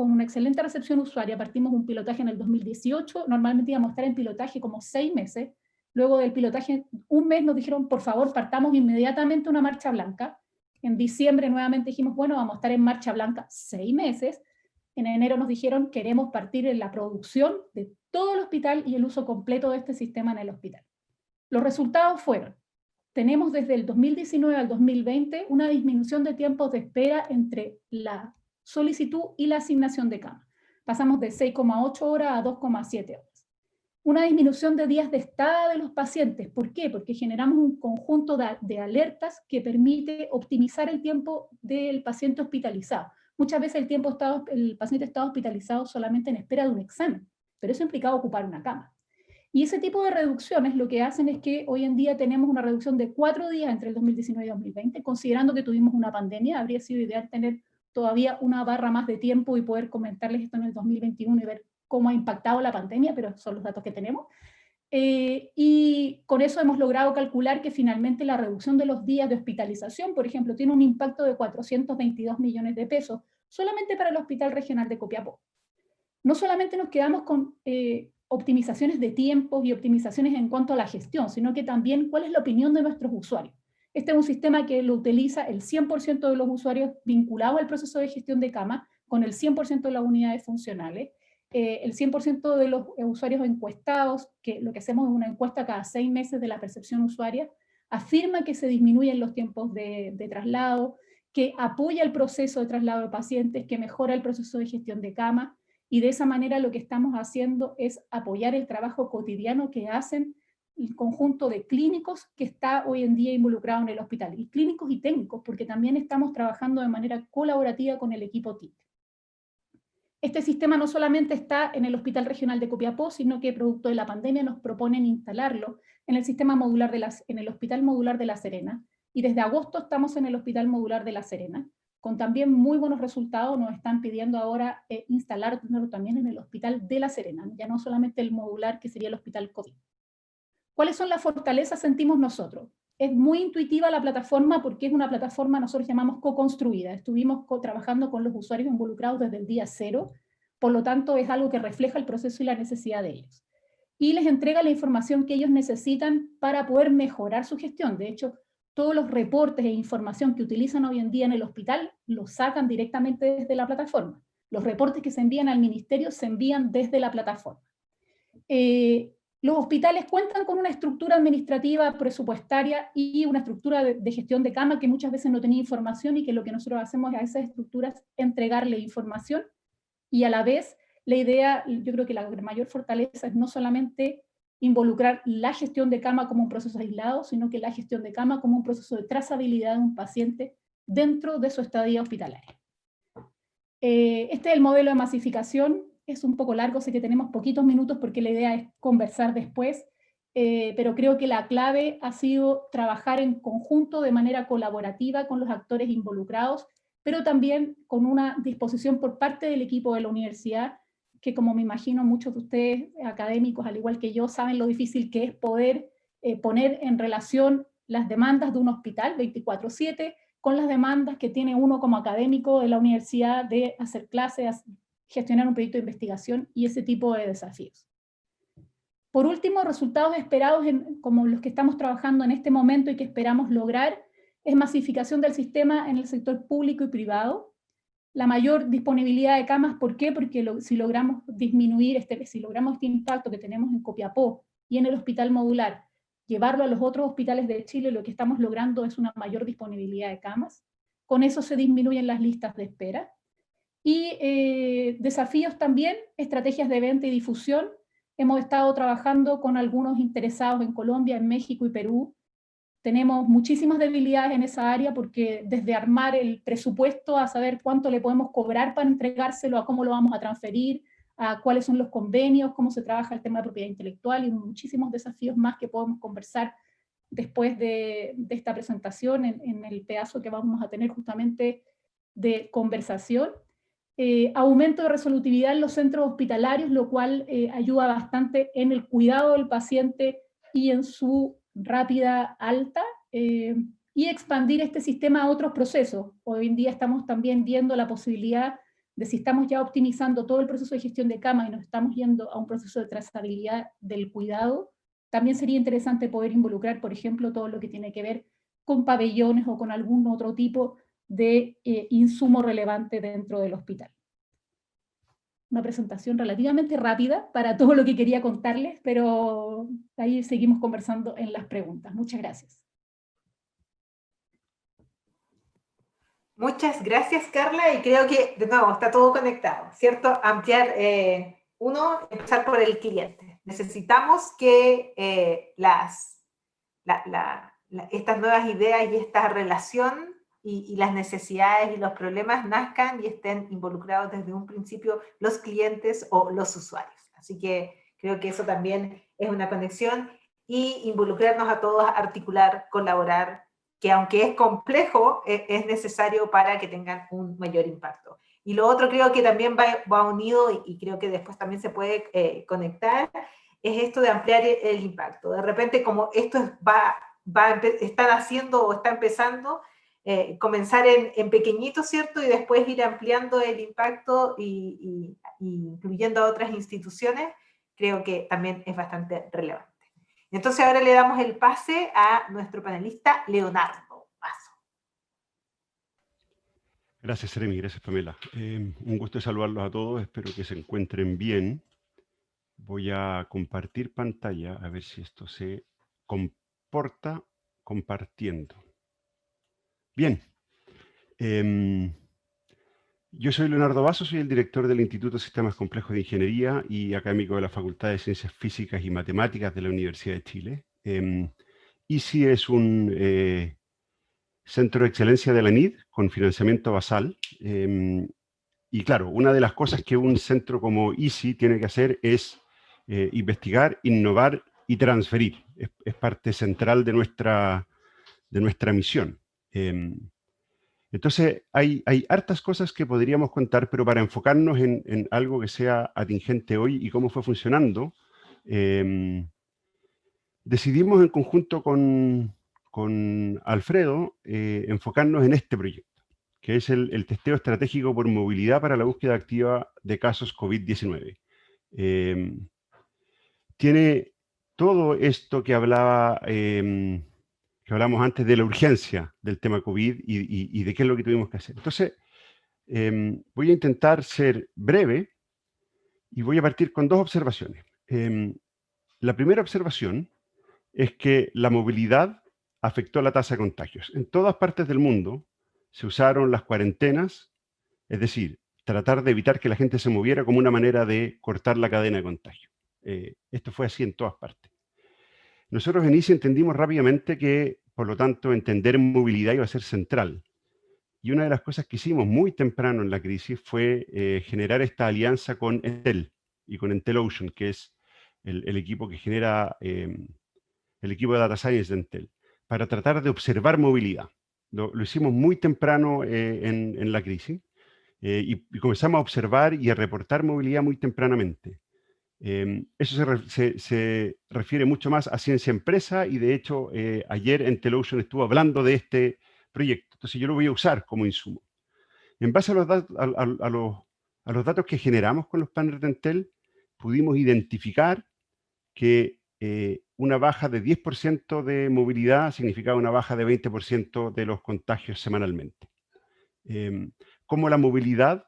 recepción usuaria. Partimos un pilotaje en el 2018, normalmente íbamos a estar en pilotaje como 6 meses, luego del pilotaje 1 mes nos dijeron, por favor, partamos inmediatamente una marcha blanca. En diciembre nuevamente dijimos, bueno, vamos a estar en marcha blanca 6 meses. En enero nos dijeron, queremos partir en la producción de todo el hospital y el uso completo de este sistema en el hospital. Los resultados fueron, tenemos desde el 2019 al 2020 una disminución de tiempos de espera entre la solicitud y la asignación de cama. Pasamos de 6,8 horas a 2,7 horas. Una disminución de días de estada de los pacientes. ¿Por qué? Porque generamos un conjunto de alertas que permite optimizar el tiempo del paciente hospitalizado. Muchas veces el paciente está hospitalizado solamente en espera de un examen, pero eso implicaba ocupar una cama. Y ese tipo de reducciones lo que hacen es que hoy en día tenemos una reducción de 4 días entre el 2019 y 2020, considerando que tuvimos una pandemia, habría sido ideal tener todavía una barra más de tiempo y poder comentarles esto en el 2021 y ver cómo ha impactado la pandemia, pero son los datos que tenemos. Y con eso hemos logrado calcular que finalmente la reducción de los días de hospitalización, por ejemplo, tiene un impacto de 422 millones de pesos, solamente para el Hospital Regional de Copiapó. No solamente nos quedamos con optimizaciones de tiempos y optimizaciones en cuanto a la gestión, sino que también cuál es la opinión de nuestros usuarios. Este es un sistema que lo utiliza el 100% de los usuarios vinculados al proceso de gestión de cama, con el 100% de las unidades funcionales, el 100% de los usuarios encuestados, que lo que hacemos es una encuesta cada 6 meses de la percepción usuaria, afirma que se disminuyen los tiempos de traslado, que apoya el proceso de traslado de pacientes, que mejora el proceso de gestión de cama, y de esa manera lo que estamos haciendo es apoyar el trabajo cotidiano que hacen el conjunto de clínicos que está hoy en día involucrado en el hospital, y clínicos y técnicos, porque también estamos trabajando de manera colaborativa con el equipo TIC. Este sistema no solamente está en el Hospital Regional de Copiapó, sino que producto de la pandemia nos proponen instalarlo en el sistema modular en el Hospital Modular de La Serena, y desde agosto estamos en el Hospital Modular de La Serena, con también muy buenos resultados. Nos están pidiendo ahora instalarlo también en el Hospital de La Serena, ya no solamente el modular que sería el Hospital COVID. ¿Cuáles son las fortalezas sentimos nosotros? Es muy intuitiva la plataforma porque es una plataforma, nosotros llamamos co-construida. Estuvimos trabajando con los usuarios involucrados desde el día 0, por lo tanto es algo que refleja el proceso y la necesidad de ellos. Y les entrega la información que ellos necesitan para poder mejorar su gestión. De hecho, todos los reportes e información que utilizan hoy en día en el hospital los sacan directamente desde la plataforma. Los reportes que se envían al ministerio se envían desde la plataforma. Los hospitales cuentan con una estructura administrativa presupuestaria y una estructura de gestión de cama que muchas veces no tenía información, y que lo que nosotros hacemos a esas estructuras entregarle información, y a la vez la idea, yo creo que la mayor fortaleza es no solamente involucrar la gestión de cama como un proceso aislado, sino que la gestión de cama como un proceso de trazabilidad de un paciente dentro de su estadía hospitalaria. Este es el modelo de masificación. Es un poco largo, sé que tenemos poquitos minutos porque la idea es conversar después, pero creo que la clave ha sido trabajar en conjunto de manera colaborativa con los actores involucrados, pero también con una disposición por parte del equipo de la universidad, que como me imagino muchos de ustedes académicos, al igual que yo, saben lo difícil que es poder poner en relación las demandas de un hospital 24/7 con las demandas que tiene uno como académico de la universidad de hacer clases, gestionar un proyecto de investigación y ese tipo de desafíos. Por último, resultados esperados como los que estamos trabajando en este momento y que esperamos lograr, es masificación del sistema en el sector público y privado, la mayor disponibilidad de camas. ¿Por qué? Porque si logramos disminuir si logramos este impacto que tenemos en Copiapó y en el hospital modular, llevarlo a los otros hospitales de Chile, lo que estamos logrando es una mayor disponibilidad de camas. Con eso se disminuyen las listas de espera. Y desafíos también, estrategias de venta y difusión. Hemos estado trabajando con algunos interesados en Colombia, en México y Perú. Tenemos muchísimas debilidades en esa área, porque desde armar el presupuesto a saber cuánto le podemos cobrar para entregárselo, a cómo lo vamos a transferir, a cuáles son los convenios, cómo se trabaja el tema de propiedad intelectual y muchísimos desafíos más que podemos conversar después de esta presentación en el pedazo que vamos a tener justamente de conversación. Aumento de resolutividad en los centros hospitalarios, lo cual ayuda bastante en el cuidado del paciente y en su rápida alta, y expandir este sistema a otros procesos. Hoy en día estamos también viendo la posibilidad de, si estamos ya optimizando todo el proceso de gestión de cama y nos estamos yendo a un proceso de trazabilidad del cuidado, también sería interesante poder involucrar, por ejemplo, todo lo que tiene que ver con pabellones o con algún otro tipo de insumo relevante dentro del hospital. Una presentación relativamente rápida para todo lo que quería contarles, pero ahí seguimos conversando en las preguntas. Muchas gracias. Muchas gracias, Carla, y creo que, de nuevo, está todo conectado, ¿cierto? Ampliar, empezar por el cliente. Necesitamos que estas nuevas ideas y esta relación y las necesidades y los problemas nazcan y estén involucrados desde un principio los clientes o los usuarios. Así que creo que eso también es una conexión, y involucrarnos a todos, articular, colaborar que aunque es complejo, es necesario para que tengan un mayor impacto. Y lo otro creo que también va unido, y creo que después también se puede conectar, es esto de ampliar el impacto. De repente, como esto están haciendo o está empezando, comenzar en pequeñito, ¿cierto? Y después ir ampliando el impacto y incluyendo a otras instituciones, creo que también es bastante relevante. Entonces ahora le damos el pase a nuestro panelista Leonardo Paso. Gracias, Seremi, gracias, Pamela. Un gusto saludarlos a todos, espero que se encuentren bien. Voy a compartir pantalla, a ver si esto se comporta compartiendo. Bien. Yo soy Leonardo Basso, soy el director del Instituto de Sistemas Complejos de Ingeniería y académico de la Facultad de Ciencias Físicas y Matemáticas de la Universidad de Chile. ICI es un centro de excelencia de la NID con financiamiento basal. Y claro, una de las cosas que un centro como ICI tiene que hacer es investigar, innovar y transferir. Es parte central de nuestra misión. Entonces, hay hartas cosas que podríamos contar, pero para enfocarnos en algo que sea atingente hoy y cómo fue funcionando, decidimos en conjunto con Alfredo enfocarnos en este proyecto, que es el testeo estratégico por movilidad para la búsqueda activa de casos COVID-19. Tiene todo esto que hablaba... que hablamos antes de la urgencia del tema COVID y de qué es lo que tuvimos que hacer. Entonces, voy a intentar ser breve y voy a partir con dos observaciones. La primera observación es que la movilidad afectó la tasa de contagios. En todas partes del mundo se usaron las cuarentenas, es decir, tratar de evitar que la gente se moviera como una manera de cortar la cadena de contagio. Esto fue así en todas partes. Nosotros en ICI entendimos rápidamente que, por lo tanto, entender movilidad iba a ser central. Y una de las cosas que hicimos muy temprano en la crisis fue generar esta alianza con Entel y con Entel Ocean, que es el equipo que genera, el equipo de Data Science de Entel, para tratar de observar movilidad. Lo hicimos muy temprano en la crisis y comenzamos a observar y a reportar movilidad muy tempranamente. Eso se refiere mucho más a ciencia empresa y de hecho ayer Entel Ocean estuvo hablando de este proyecto, entonces yo lo voy a usar como insumo. En base a los datos que generamos con los paneles de Entel, pudimos identificar que una baja de 10% de movilidad significaba una baja de 20% de los contagios semanalmente. Como la movilidad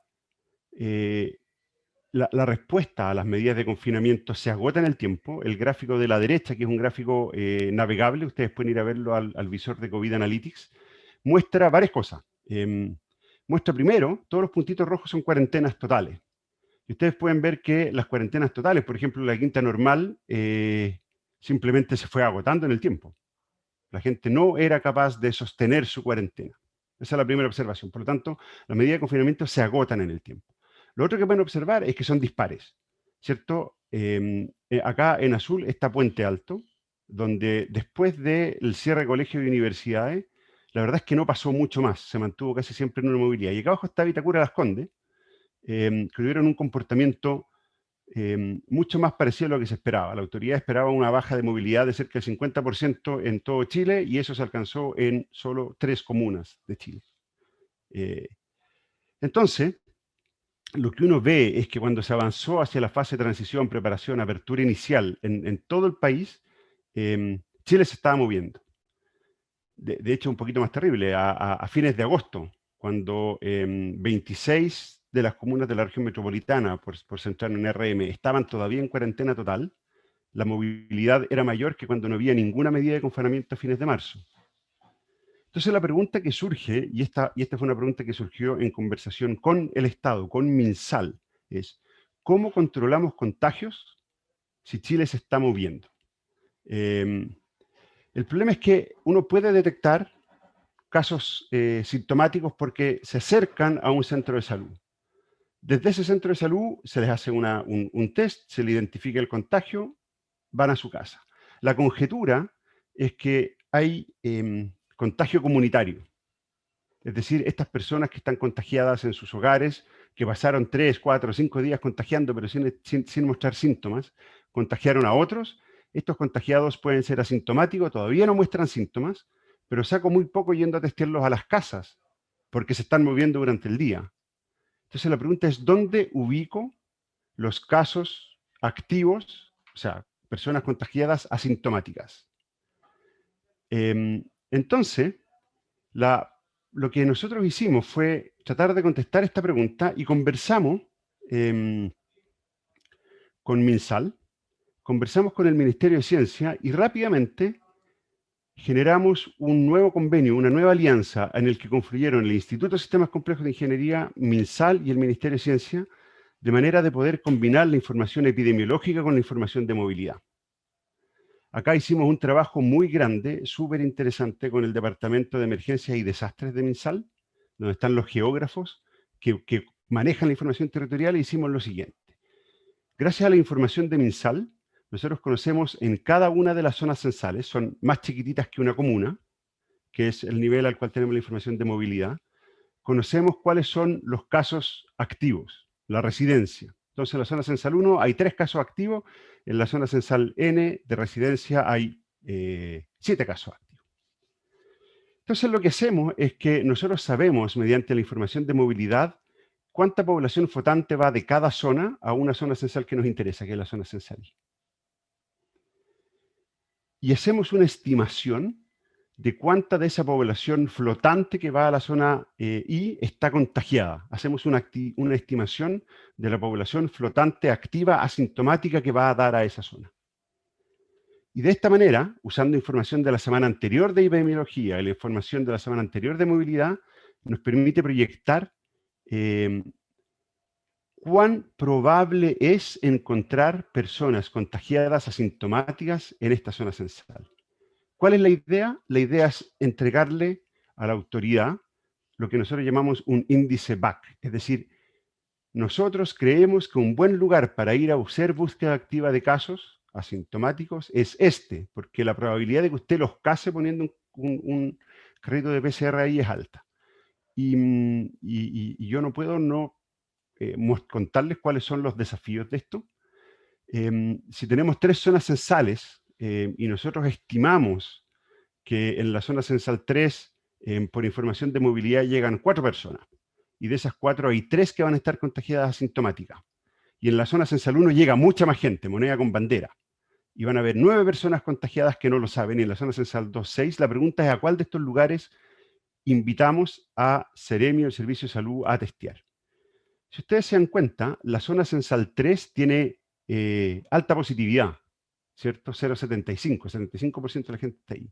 la respuesta a las medidas de confinamiento se agota en el tiempo. El gráfico de la derecha, que es un gráfico navegable, ustedes pueden ir a verlo al visor de COVID Analytics, muestra varias cosas. Muestra primero, todos los puntitos rojos son cuarentenas totales. Y ustedes pueden ver que las cuarentenas totales, por ejemplo, la Quinta Normal, simplemente se fue agotando en el tiempo. La gente no era capaz de sostener su cuarentena. Esa es la primera observación. Por lo tanto, las medidas de confinamiento se agotan en el tiempo. Lo otro que pueden observar es que son dispares, ¿cierto? Acá en azul está Puente Alto, donde después del cierre de colegios y universidades, la verdad es que no pasó mucho más, se mantuvo casi siempre en una movilidad. Y acá abajo está Vitacura Las Condes, que tuvieron un comportamiento mucho más parecido a lo que se esperaba. La autoridad esperaba una baja de movilidad de cerca del 50% en todo Chile y eso se alcanzó en solo 3 comunas de Chile. Entonces, lo que uno ve es que cuando se avanzó hacia la fase de transición, preparación, apertura inicial en todo el país, Chile se estaba moviendo. De hecho, un poquito más terrible, a fines de agosto, cuando 26 de las comunas de la región metropolitana, por centrar en RM, estaban todavía en cuarentena total, la movilidad era mayor que cuando no había ninguna medida de confinamiento a fines de marzo. Entonces la pregunta que surge, y esta fue una pregunta que surgió en conversación con el Estado, con MinSal, es ¿cómo controlamos contagios si Chile se está moviendo? El problema es que uno puede detectar casos sintomáticos porque se acercan a un centro de salud. Desde ese centro de salud se les hace un test, se le identifica el contagio, van a su casa. La conjetura es que hay contagio comunitario. Es decir, estas personas que están contagiadas en sus hogares, que pasaron 3, 4, 5 días contagiando, pero sin mostrar síntomas, contagiaron a otros. Estos contagiados pueden ser asintomáticos, todavía no muestran síntomas, pero saco muy poco yendo a testearlos a las casas, porque se están moviendo durante el día. Entonces la pregunta es, ¿dónde ubico los casos activos, o sea, personas contagiadas asintomáticas? Entonces, lo que nosotros hicimos fue tratar de contestar esta pregunta y conversamos con MinSal, conversamos con el Ministerio de Ciencia y rápidamente generamos un nuevo convenio, una nueva alianza en el que confluyeron el Instituto de Sistemas Complejos de Ingeniería, MinSal y el Ministerio de Ciencia, de manera de poder combinar la información epidemiológica con la información de movilidad. Acá hicimos un trabajo muy grande, súper interesante, con el Departamento de Emergencias y Desastres de MinSal, donde están los geógrafos que manejan la información territorial, e hicimos lo siguiente. Gracias a la información de MinSal, nosotros conocemos en cada una de las zonas censales, son más chiquititas que una comuna, que es el nivel al cual tenemos la información de movilidad, conocemos cuáles son los casos activos, la residencia. Entonces, en la zona censal 1 hay 3 casos activos, en la zona censal N de residencia hay 7 casos activos. Entonces, lo que hacemos es que nosotros sabemos, mediante la información de movilidad, cuánta población flotante va de cada zona a una zona censal que nos interesa, que es la zona censal I. Y hacemos una estimación de cuánta de esa población flotante que va a la zona I está contagiada. Hacemos una estimación de la población flotante activa asintomática que va a dar a esa zona. Y de esta manera, usando información de la semana anterior de epidemiología y la información de la semana anterior de movilidad, nos permite proyectar cuán probable es encontrar personas contagiadas asintomáticas en esta zona censal. ¿Cuál es la idea? La idea es entregarle a la autoridad lo que nosotros llamamos un índice BAC. Es decir, nosotros creemos que un buen lugar para ir a hacer búsqueda activa de casos asintomáticos es este, porque la probabilidad de que usted los case poniendo un carrito de PCR ahí es alta. Y yo no puedo no contarles cuáles son los desafíos de esto. Si tenemos 3 zonas censales y nosotros estimamos que en la zona censal 3, por información de movilidad, llegan 4 personas, y de esas 4 hay 3 que van a estar contagiadas asintomáticas, y en la zona censal 1 llega mucha más gente, moneda con bandera, y van a haber 9 personas contagiadas que no lo saben, y en la zona censal 2, 6, la pregunta es a cuál de estos lugares invitamos a Seremio, el Servicio de Salud, a testear. Si ustedes se dan cuenta, la zona censal 3 tiene alta positividad, ¿cierto? 0,75, 75% de la gente está ahí.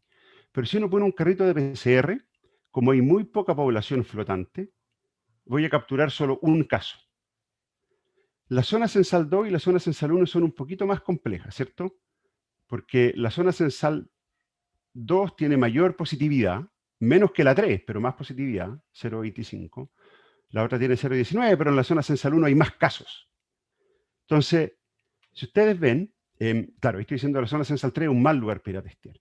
Pero si uno pone un carrito de PCR, como hay muy poca población flotante, voy a capturar solo un caso. La zona censal 2 y la zona censal 1 son un poquito más complejas, ¿cierto? Porque la zona censal 2 tiene mayor positividad, menos que la 3, pero más positividad, 0,25. La otra tiene 0,19, pero en la zona censal 1 hay más casos. Entonces, si ustedes ven, claro, estoy diciendo que la zona censal 3 es un mal lugar para ir a testear.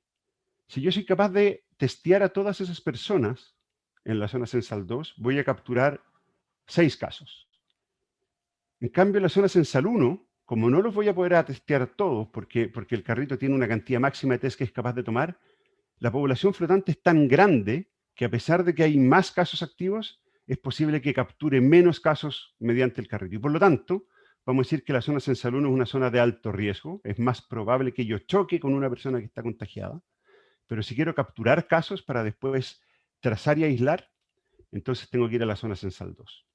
Si yo soy capaz de testear a todas esas personas en la zona censal 2, voy a capturar 6 casos. En cambio, en la zona censal 1, como no los voy a poder testear todos, porque el carrito tiene una cantidad máxima de test que es capaz de tomar, la población flotante es tan grande que, a pesar de que hay más casos activos, es posible que capture menos casos mediante el carrito. Y por lo tanto, vamos a decir que la zona censal 1 es una zona de alto riesgo. Es más probable que yo choque con una persona que está contagiada. Pero si quiero capturar casos para después trazar y aislar, entonces tengo que ir a la zona censal 2.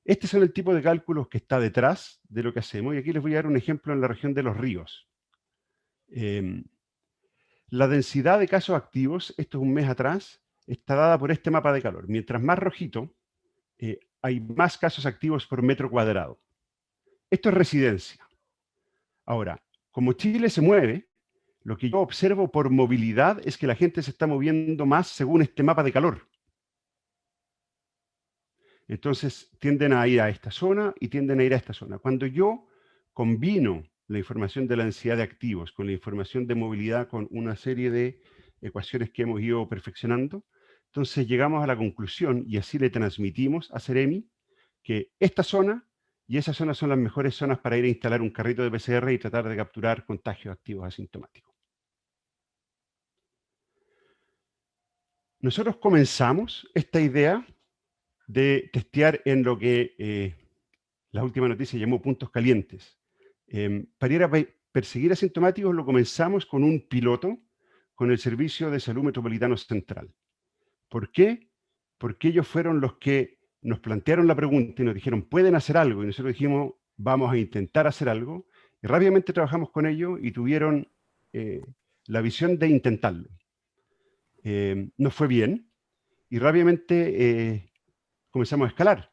Este es el tipo de cálculos que está detrás de lo que hacemos. Y aquí les voy a dar un ejemplo en la región de los ríos. La densidad de casos activos, esto es un mes atrás, está dada por este mapa de calor. Mientras más rojito, hay más casos activos por metro cuadrado. Esto es residencia. Ahora, como Chile se mueve, lo que yo observo por movilidad es que la gente se está moviendo más según este mapa de calor. Entonces, tienden a ir a esta zona y tienden a ir a esta zona. Cuando yo combino la información de la densidad de activos con la información de movilidad con una serie de ecuaciones que hemos ido perfeccionando. Entonces llegamos a la conclusión, y así le transmitimos a Ceremi, que esta zona y esa zona son las mejores zonas para ir a instalar un carrito de PCR y tratar de capturar contagios activos asintomáticos. Nosotros comenzamos esta idea de testear en lo que la última noticia llamó puntos calientes. Para ir a perseguir asintomáticos lo comenzamos con un piloto con el Servicio de Salud Metropolitano Central. ¿Por qué? Porque ellos fueron los que nos plantearon la pregunta y nos dijeron, ¿pueden hacer algo? Y nosotros dijimos, vamos a intentar hacer algo. Y rápidamente trabajamos con ellos y tuvieron la visión de intentarlo. Nos fue bien y rápidamente comenzamos a escalar.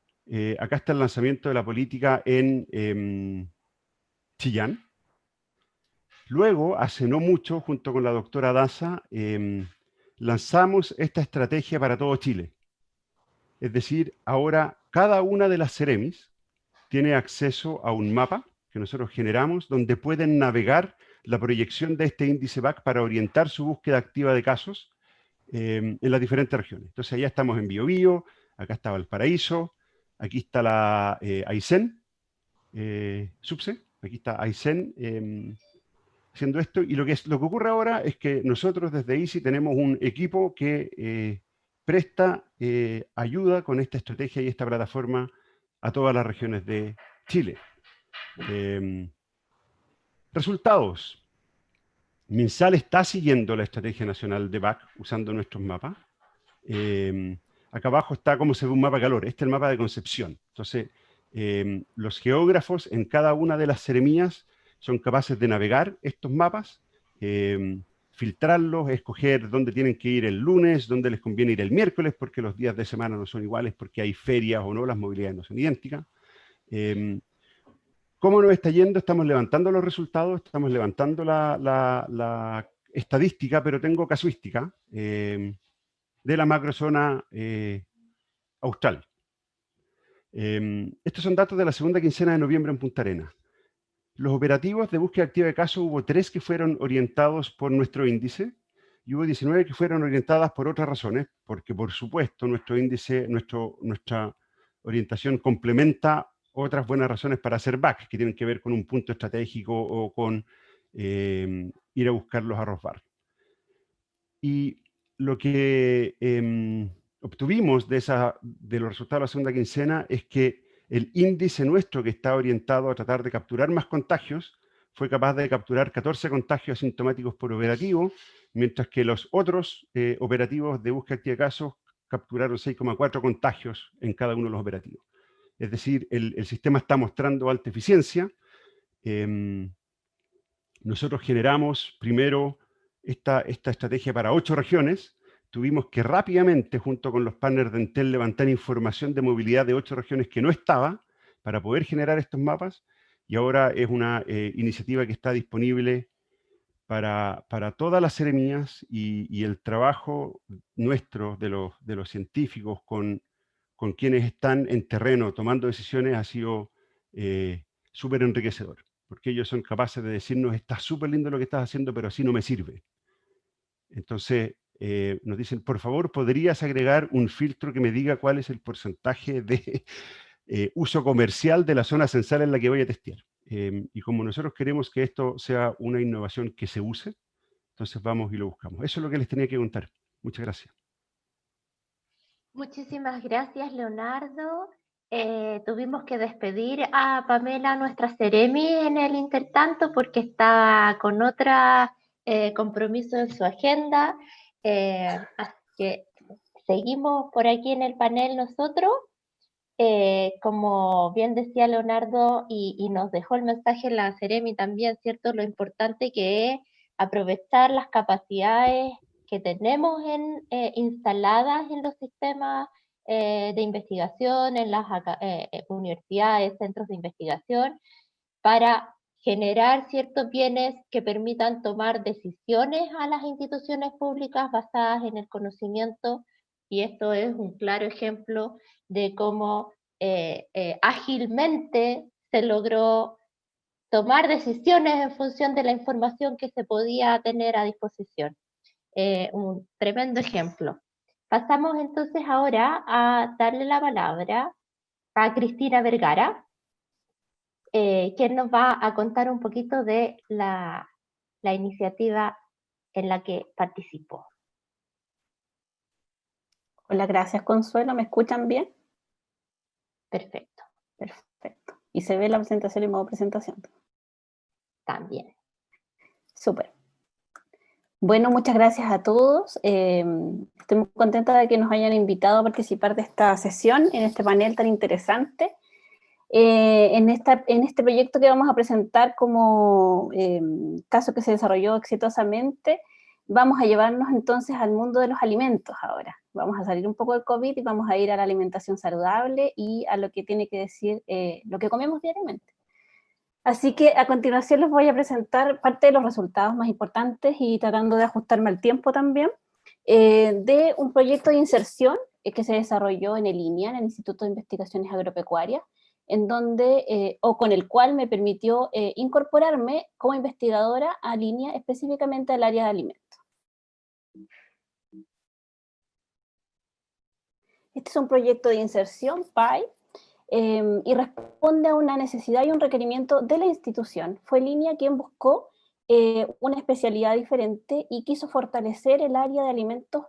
Acá está el lanzamiento de la política en Chillán. Luego, hace no mucho, junto con la doctora Daza, lanzamos esta estrategia para todo Chile. Es decir, ahora cada una de las Ceremis tiene acceso a un mapa que nosotros generamos donde pueden navegar la proyección de este índice BAC para orientar su búsqueda activa de casos en las diferentes regiones. Entonces, allá estamos en Biobío, acá está Valparaíso, aquí está la Aysén, Subse, aquí está Aysén haciendo esto. Y lo que ocurre ahora es que nosotros desde ICI tenemos un equipo que presta ayuda con esta estrategia y esta plataforma a todas las regiones de Chile. Resultados. MinSal está siguiendo la estrategia nacional de BAC usando nuestros mapas. Acá abajo está cómo se ve un mapa de calor. Este es el mapa de Concepción. Entonces, los geógrafos en cada una de las seremías son capaces de navegar estos mapas, filtrarlos, escoger dónde tienen que ir el lunes, dónde les conviene ir el miércoles, porque los días de semana no son iguales, porque hay ferias o no, las movilidades no son idénticas. ¿Cómo nos está yendo? Estamos levantando los resultados, estamos levantando la estadística, pero tengo casuística de la macrozona austral. Estos son datos de la segunda quincena de noviembre en Punta Arenas. Los operativos de búsqueda activa de casos, hubo 3 que fueron orientados por nuestro índice y hubo 19 que fueron orientadas por otras razones, porque por supuesto nuestro índice, nuestra orientación complementa otras buenas razones para hacer BAC, que tienen que ver con un punto estratégico o con ir a buscarlos a Rosbar. Y lo que obtuvimos de los resultados de la segunda quincena es que el índice nuestro, que está orientado a tratar de capturar más contagios, fue capaz de capturar 14 contagios asintomáticos por operativo, mientras que los otros operativos de búsqueda activa de casos capturaron 6,4 contagios en cada uno de los operativos. Es decir, el sistema está mostrando alta eficiencia. Nosotros generamos primero esta estrategia para 8 regiones. Tuvimos que rápidamente, junto con los partners de Entel, levantar información de movilidad de 8 regiones que no estaba para poder generar estos mapas. Y ahora es una iniciativa que está disponible para todas las seremías y el trabajo nuestro de los científicos con quienes están en terreno tomando decisiones ha sido súper enriquecedor, porque ellos son capaces de decirnos, está súper lindo lo que estás haciendo, pero así no me sirve. Entonces, nos dicen, por favor, ¿podrías agregar un filtro que me diga cuál es el porcentaje de uso comercial de la zona censal en la que voy a testear? Y como nosotros queremos que esto sea una innovación que se use, entonces vamos y lo buscamos. Eso es lo que les tenía que contar. Muchas gracias. Muchísimas gracias, Leonardo. Tuvimos que despedir a Pamela, nuestra Ceremi, en el intertanto porque está con otro compromiso en su agenda. Así que seguimos por aquí en el panel nosotros. Como bien decía Leonardo y nos dejó el mensaje en la Ceremi también, ¿cierto? Lo importante que es aprovechar las capacidades que tenemos instaladas en los sistemas de investigación, en las universidades, centros de investigación, para generar ciertos bienes que permitan tomar decisiones a las instituciones públicas basadas en el conocimiento, y esto es un claro ejemplo de cómo ágilmente se logró tomar decisiones en función de la información que se podía tener a disposición. un tremendo ejemplo. Pasamos entonces ahora a darle la palabra a Cristina Vergara, quien nos va a contar un poquito de la iniciativa en la que participó. Hola, gracias Consuelo. ¿Me escuchan bien? Perfecto. Perfecto. ¿Y se ve la presentación en modo presentación? También. Súper. Bueno, muchas gracias a todos. Estoy muy contenta de que nos hayan invitado a participar de esta sesión, en este panel tan interesante. En este proyecto que vamos a presentar como caso que se desarrolló exitosamente, vamos a llevarnos entonces al mundo de los alimentos ahora. Vamos a salir un poco del COVID y vamos a ir a la alimentación saludable y a lo que tiene que decir lo que comemos diariamente. Así que a continuación les voy a presentar parte de los resultados más importantes y tratando de ajustarme al tiempo también, de un proyecto de inserción que se desarrolló en el INIA, en el Instituto de Investigaciones Agropecuarias, en donde, o con el cual me permitió incorporarme como investigadora a línea, específicamente al área de alimentos. Este es un proyecto de inserción, PAI, y responde a una necesidad y un requerimiento de la institución. Fue Línea quien buscó una especialidad diferente y quiso fortalecer el área de alimentos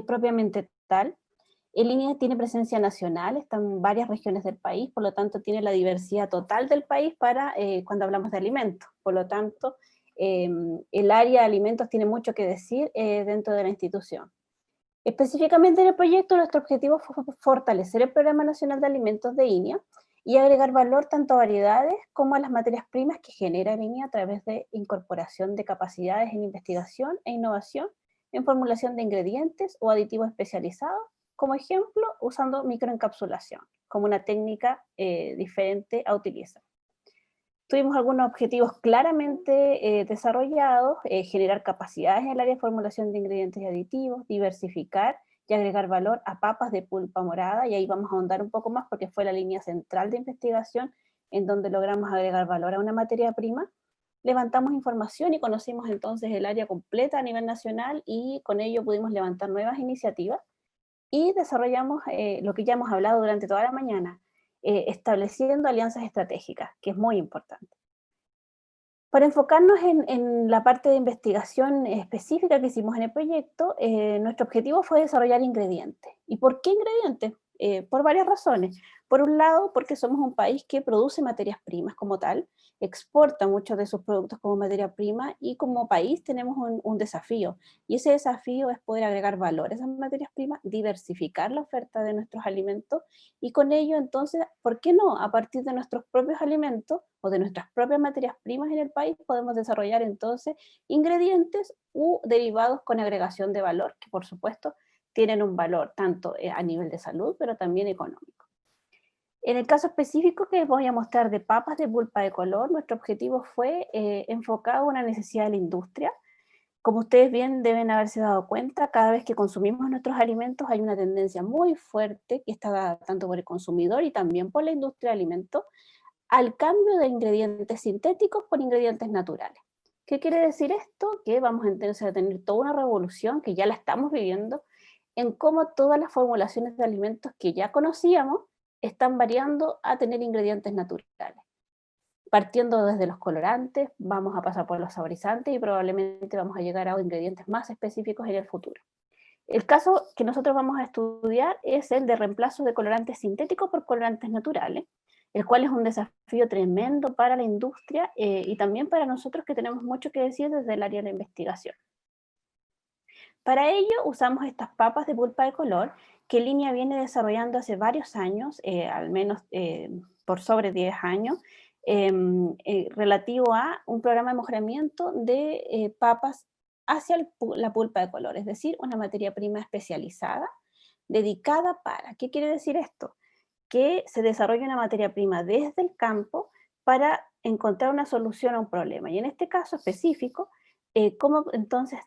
propiamente tal. Línea tiene presencia nacional, está en varias regiones del país, por lo tanto tiene la diversidad total del país para cuando hablamos de alimentos. Por lo tanto, el área de alimentos tiene mucho que decir dentro de la institución. Específicamente en el proyecto, nuestro objetivo fue fortalecer el Programa Nacional de Alimentos de INIA y agregar valor tanto a variedades como a las materias primas que genera INIA a través de incorporación de capacidades en investigación e innovación en formulación de ingredientes o aditivos especializados, como ejemplo, usando microencapsulación como una técnica diferente a utilizar. Tuvimos algunos objetivos claramente desarrollados, generar capacidades en el área de formulación de ingredientes y aditivos, diversificar y agregar valor a papas de pulpa morada, y ahí vamos a ahondar un poco más porque fue la línea central de investigación en donde logramos agregar valor a una materia prima. Levantamos información y conocimos entonces el área completa a nivel nacional y con ello pudimos levantar nuevas iniciativas y desarrollamos lo que ya hemos hablado durante toda la mañana, estableciendo alianzas estratégicas, que es muy importante. Para enfocarnos en la parte de investigación específica que hicimos en el proyecto, nuestro objetivo fue desarrollar ingredientes. ¿Y por qué ingredientes? Por varias razones. Por un lado, porque somos un país que produce materias primas como tal, exporta muchos de sus productos como materia prima y como país tenemos un desafío. Y ese desafío es poder agregar valor a esas materias primas, diversificar la oferta de nuestros alimentos y con ello entonces, ¿por qué no? A partir de nuestros propios alimentos o de nuestras propias materias primas en el país podemos desarrollar entonces ingredientes u derivados con agregación de valor, que por supuesto tienen un valor tanto a nivel de salud, pero también económico. En el caso específico que les voy a mostrar de papas de pulpa de color, nuestro objetivo fue enfocado a una necesidad de la industria. Como ustedes bien deben haberse dado cuenta, cada vez que consumimos nuestros alimentos hay una tendencia muy fuerte que está dada tanto por el consumidor y también por la industria de alimentos al cambio de ingredientes sintéticos por ingredientes naturales. ¿Qué quiere decir esto? Que vamos entonces a tener toda una revolución, que ya la estamos viviendo, en cómo todas las formulaciones de alimentos que ya conocíamos están variando a tener ingredientes naturales. Partiendo desde los colorantes, vamos a pasar por los saborizantes y probablemente vamos a llegar a ingredientes más específicos en el futuro. El caso que nosotros vamos a estudiar es el de reemplazo de colorantes sintéticos por colorantes naturales, el cual es un desafío tremendo para la industria y también para nosotros que tenemos mucho que decir desde el área de la investigación. Para ello usamos estas papas de pulpa de color que Línea viene desarrollando hace varios años, al menos por sobre 10 años, relativo a un programa de mejoramiento de papas hacia la pulpa de color, es decir, una materia prima especializada dedicada para, ¿qué quiere decir esto? Que se desarrolla una materia prima desde el campo para encontrar una solución a un problema. Y en este caso específico, ¿cómo entonces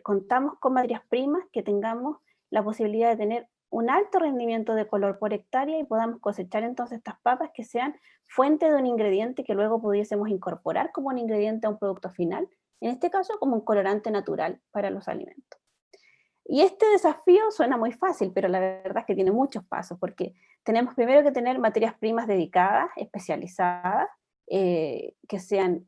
contamos con materias primas que tengamos la posibilidad de tener un alto rendimiento de color por hectárea y podamos cosechar entonces estas papas que sean fuente de un ingrediente que luego pudiésemos incorporar como un ingrediente a un producto final en este caso como un colorante natural para los alimentos. Y este desafío suena muy fácil, pero la verdad es que tiene muchos pasos, porque tenemos primero que tener materias primas dedicadas, especializadas, que sean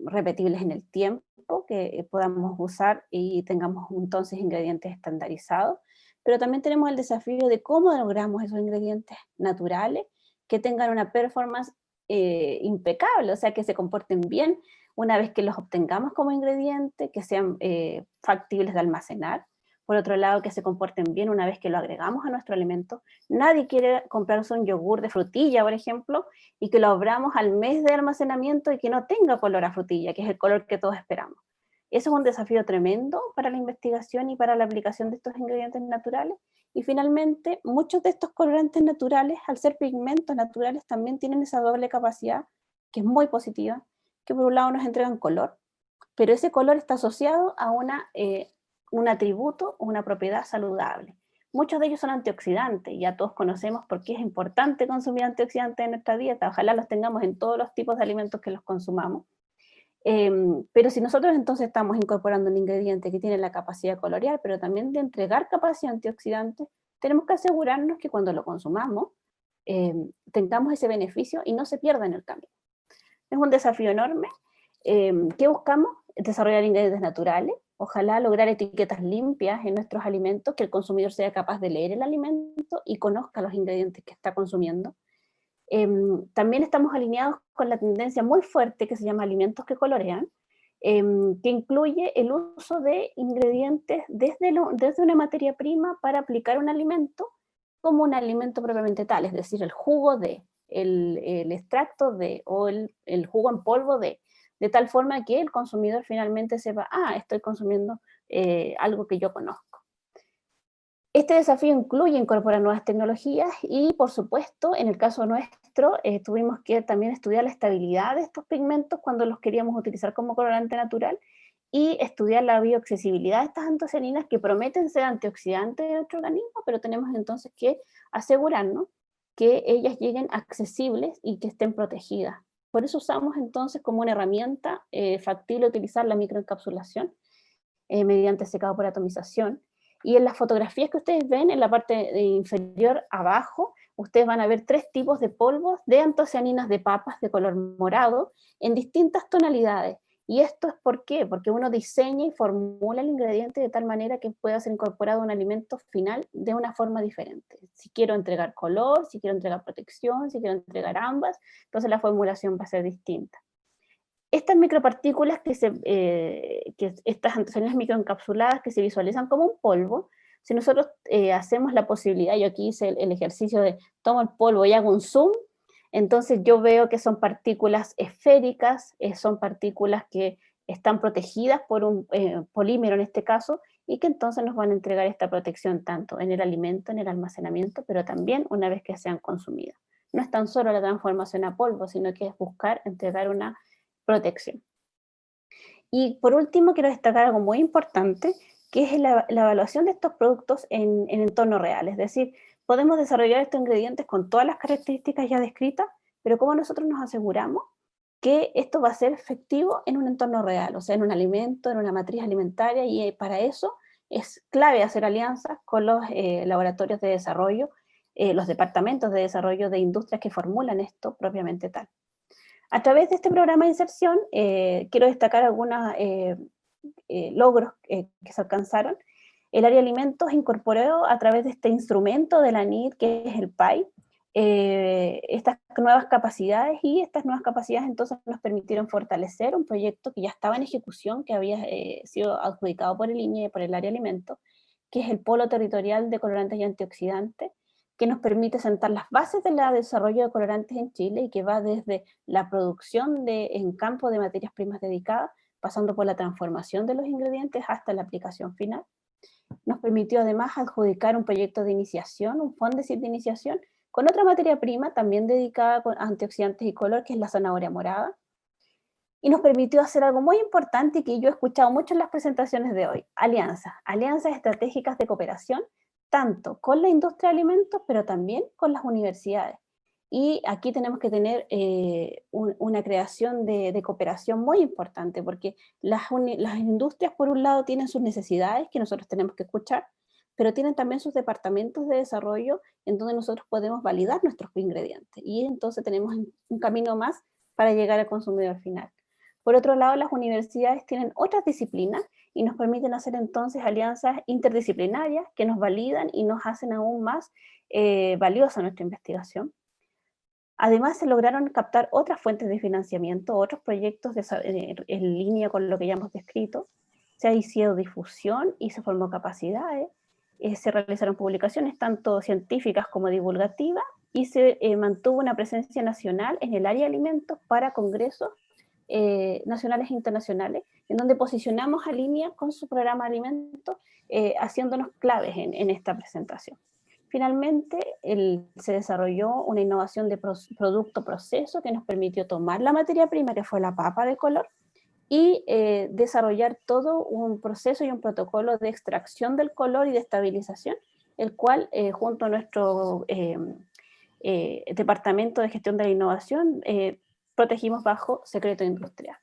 repetibles en el tiempo, que podamos usar y tengamos entonces ingredientes estandarizados, pero también tenemos el desafío de cómo logramos esos ingredientes naturales que tengan una performance impecable, o sea, que se comporten bien una vez que los obtengamos como ingrediente, que sean factibles de almacenar. Por otro lado, que se comporten bien una vez que lo agregamos a nuestro alimento. Nadie quiere comprarse un yogur de frutilla, por ejemplo, y que lo abramos al mes de almacenamiento y que no tenga color a frutilla, que es el color que todos esperamos. Eso es un desafío tremendo para la investigación y para la aplicación de estos ingredientes naturales. Y finalmente, muchos de estos colorantes naturales, al ser pigmentos naturales, también tienen esa doble capacidad, que es muy positiva, que por un lado nos entregan color, pero ese color está asociado a un atributo o una propiedad saludable. Muchos de ellos son antioxidantes, ya todos conocemos por qué es importante consumir antioxidantes en nuestra dieta, ojalá los tengamos en todos los tipos de alimentos que los consumamos. Pero si nosotros entonces estamos incorporando un ingrediente que tiene la capacidad de colorear, pero también de entregar capacidad antioxidante, tenemos que asegurarnos que cuando lo consumamos tengamos ese beneficio y no se pierda en el camino. Es un desafío enorme. ¿Qué buscamos? Desarrollar ingredientes naturales, ojalá lograr etiquetas limpias en nuestros alimentos, que el consumidor sea capaz de leer el alimento y conozca los ingredientes que está consumiendo. También estamos alineados con la tendencia muy fuerte que se llama alimentos que colorean, que incluye el uso de ingredientes desde una materia prima para aplicar un alimento como un alimento propiamente tal, es decir, el jugo de, el extracto de, o el jugo en polvo de tal forma que el consumidor finalmente sepa, estoy consumiendo algo que yo conozco. Este desafío incluye incorporar nuevas tecnologías y, por supuesto, en el caso nuestro, tuvimos que también estudiar la estabilidad de estos pigmentos cuando los queríamos utilizar como colorante natural y estudiar la bioaccesibilidad de estas antocianinas que prometen ser antioxidantes de nuestro organismo, pero tenemos entonces que asegurarnos que ellas lleguen accesibles y que estén protegidas. Por eso usamos entonces como una herramienta factible utilizar la microencapsulación mediante secado por atomización. Y en las fotografías que ustedes ven, en la parte inferior abajo, ustedes van a ver 3 tipos de polvos de antocianinas de papas de color morado en distintas tonalidades. ¿Y esto es por qué? Porque uno diseña y formula el ingrediente de tal manera que pueda ser incorporado a un alimento final de una forma diferente. Si quiero entregar color, si quiero entregar protección, si quiero entregar ambas, entonces la formulación va a ser distinta. Estas micropartículas, estas antocianinas microencapsuladas que se visualizan como un polvo, si nosotros hacemos la posibilidad, yo aquí hice el ejercicio de tomo el polvo y hago un zoom, entonces yo veo que son partículas esféricas, son partículas que están protegidas por un polímero en este caso, y que entonces nos van a entregar esta protección tanto en el alimento, en el almacenamiento, pero también una vez que sean consumidas. No es tan solo la transformación a polvo, sino que es buscar entregar una protección. Y por último quiero destacar algo muy importante, que es la evaluación de estos productos en entorno real, es decir, podemos desarrollar estos ingredientes con todas las características ya descritas, pero ¿cómo nosotros nos aseguramos que esto va a ser efectivo en un entorno real, o sea, en un alimento, en una matriz alimentaria? Y para eso es clave hacer alianzas con los laboratorios de desarrollo, los departamentos de desarrollo de industrias que formulan esto propiamente tal. A través de este programa de inserción, quiero destacar algunos logros que se alcanzaron. El área de alimentos incorporó a través de este instrumento de la NID, que es el PAI, estas nuevas capacidades, y estas nuevas capacidades entonces nos permitieron fortalecer un proyecto que ya estaba en ejecución, que había sido adjudicado por el INE, por el área de alimentos, que es el Polo Territorial de Colorantes y Antioxidantes, que nos permite sentar las bases del desarrollo de colorantes en Chile y que va desde la producción en campo de materias primas dedicadas, pasando por la transformación de los ingredientes hasta la aplicación final. Nos permitió además adjudicar un proyecto de iniciación, un Fondesit de iniciación, con otra materia prima también dedicada a antioxidantes y color, que es la zanahoria morada. Y nos permitió hacer algo muy importante que yo he escuchado mucho en las presentaciones de hoy: alianzas estratégicas de cooperación, tanto con la industria de alimentos, pero también con las universidades. Y aquí tenemos que tener una creación de cooperación muy importante, porque las industrias, por un lado, tienen sus necesidades que nosotros tenemos que escuchar, pero tienen también sus departamentos de desarrollo en donde nosotros podemos validar nuestros ingredientes. Y entonces tenemos un camino más para llegar al consumidor final. Por otro lado, las universidades tienen otras disciplinas y nos permiten hacer entonces alianzas interdisciplinarias que nos validan y nos hacen aún más valiosa nuestra investigación. Además, se lograron captar otras fuentes de financiamiento, otros proyectos en línea con lo que ya hemos descrito. Se hizo difusión y se formó capacidades. Se realizaron publicaciones tanto científicas como divulgativas y se mantuvo una presencia nacional en el área de alimentos para congresos nacionales e internacionales, en donde posicionamos a Línea con su programa de alimentos, haciéndonos claves en esta presentación. Finalmente, se desarrolló una innovación de producto-proceso que nos permitió tomar la materia prima, que fue la papa de color, y desarrollar todo un proceso y un protocolo de extracción del color y de estabilización, el cual, junto a nuestro Departamento de Gestión de la Innovación, protegimos bajo secreto industrial.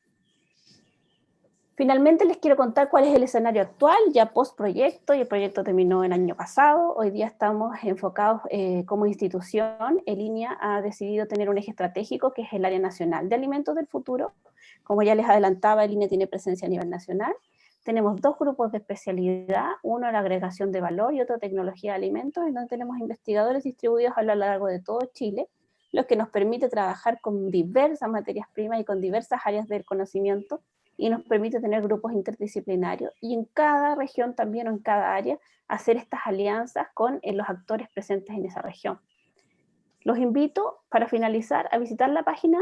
Finalmente les quiero contar cuál es el escenario actual, ya post proyecto, y el proyecto terminó el año pasado. Hoy día estamos enfocados como institución. Línea ha decidido tener un eje estratégico que es el Área Nacional de Alimentos del Futuro. Como ya les adelantaba, Línea tiene presencia a nivel nacional. Tenemos dos grupos de especialidad, uno la agregación de valor y otro tecnología de alimentos, en donde tenemos investigadores distribuidos a lo largo de todo Chile, lo que nos permite trabajar con diversas materias primas y con diversas áreas del conocimiento, y nos permite tener grupos interdisciplinarios, y en cada región también, o en cada área, hacer estas alianzas con los actores presentes en esa región. Los invito, para finalizar, a visitar la página,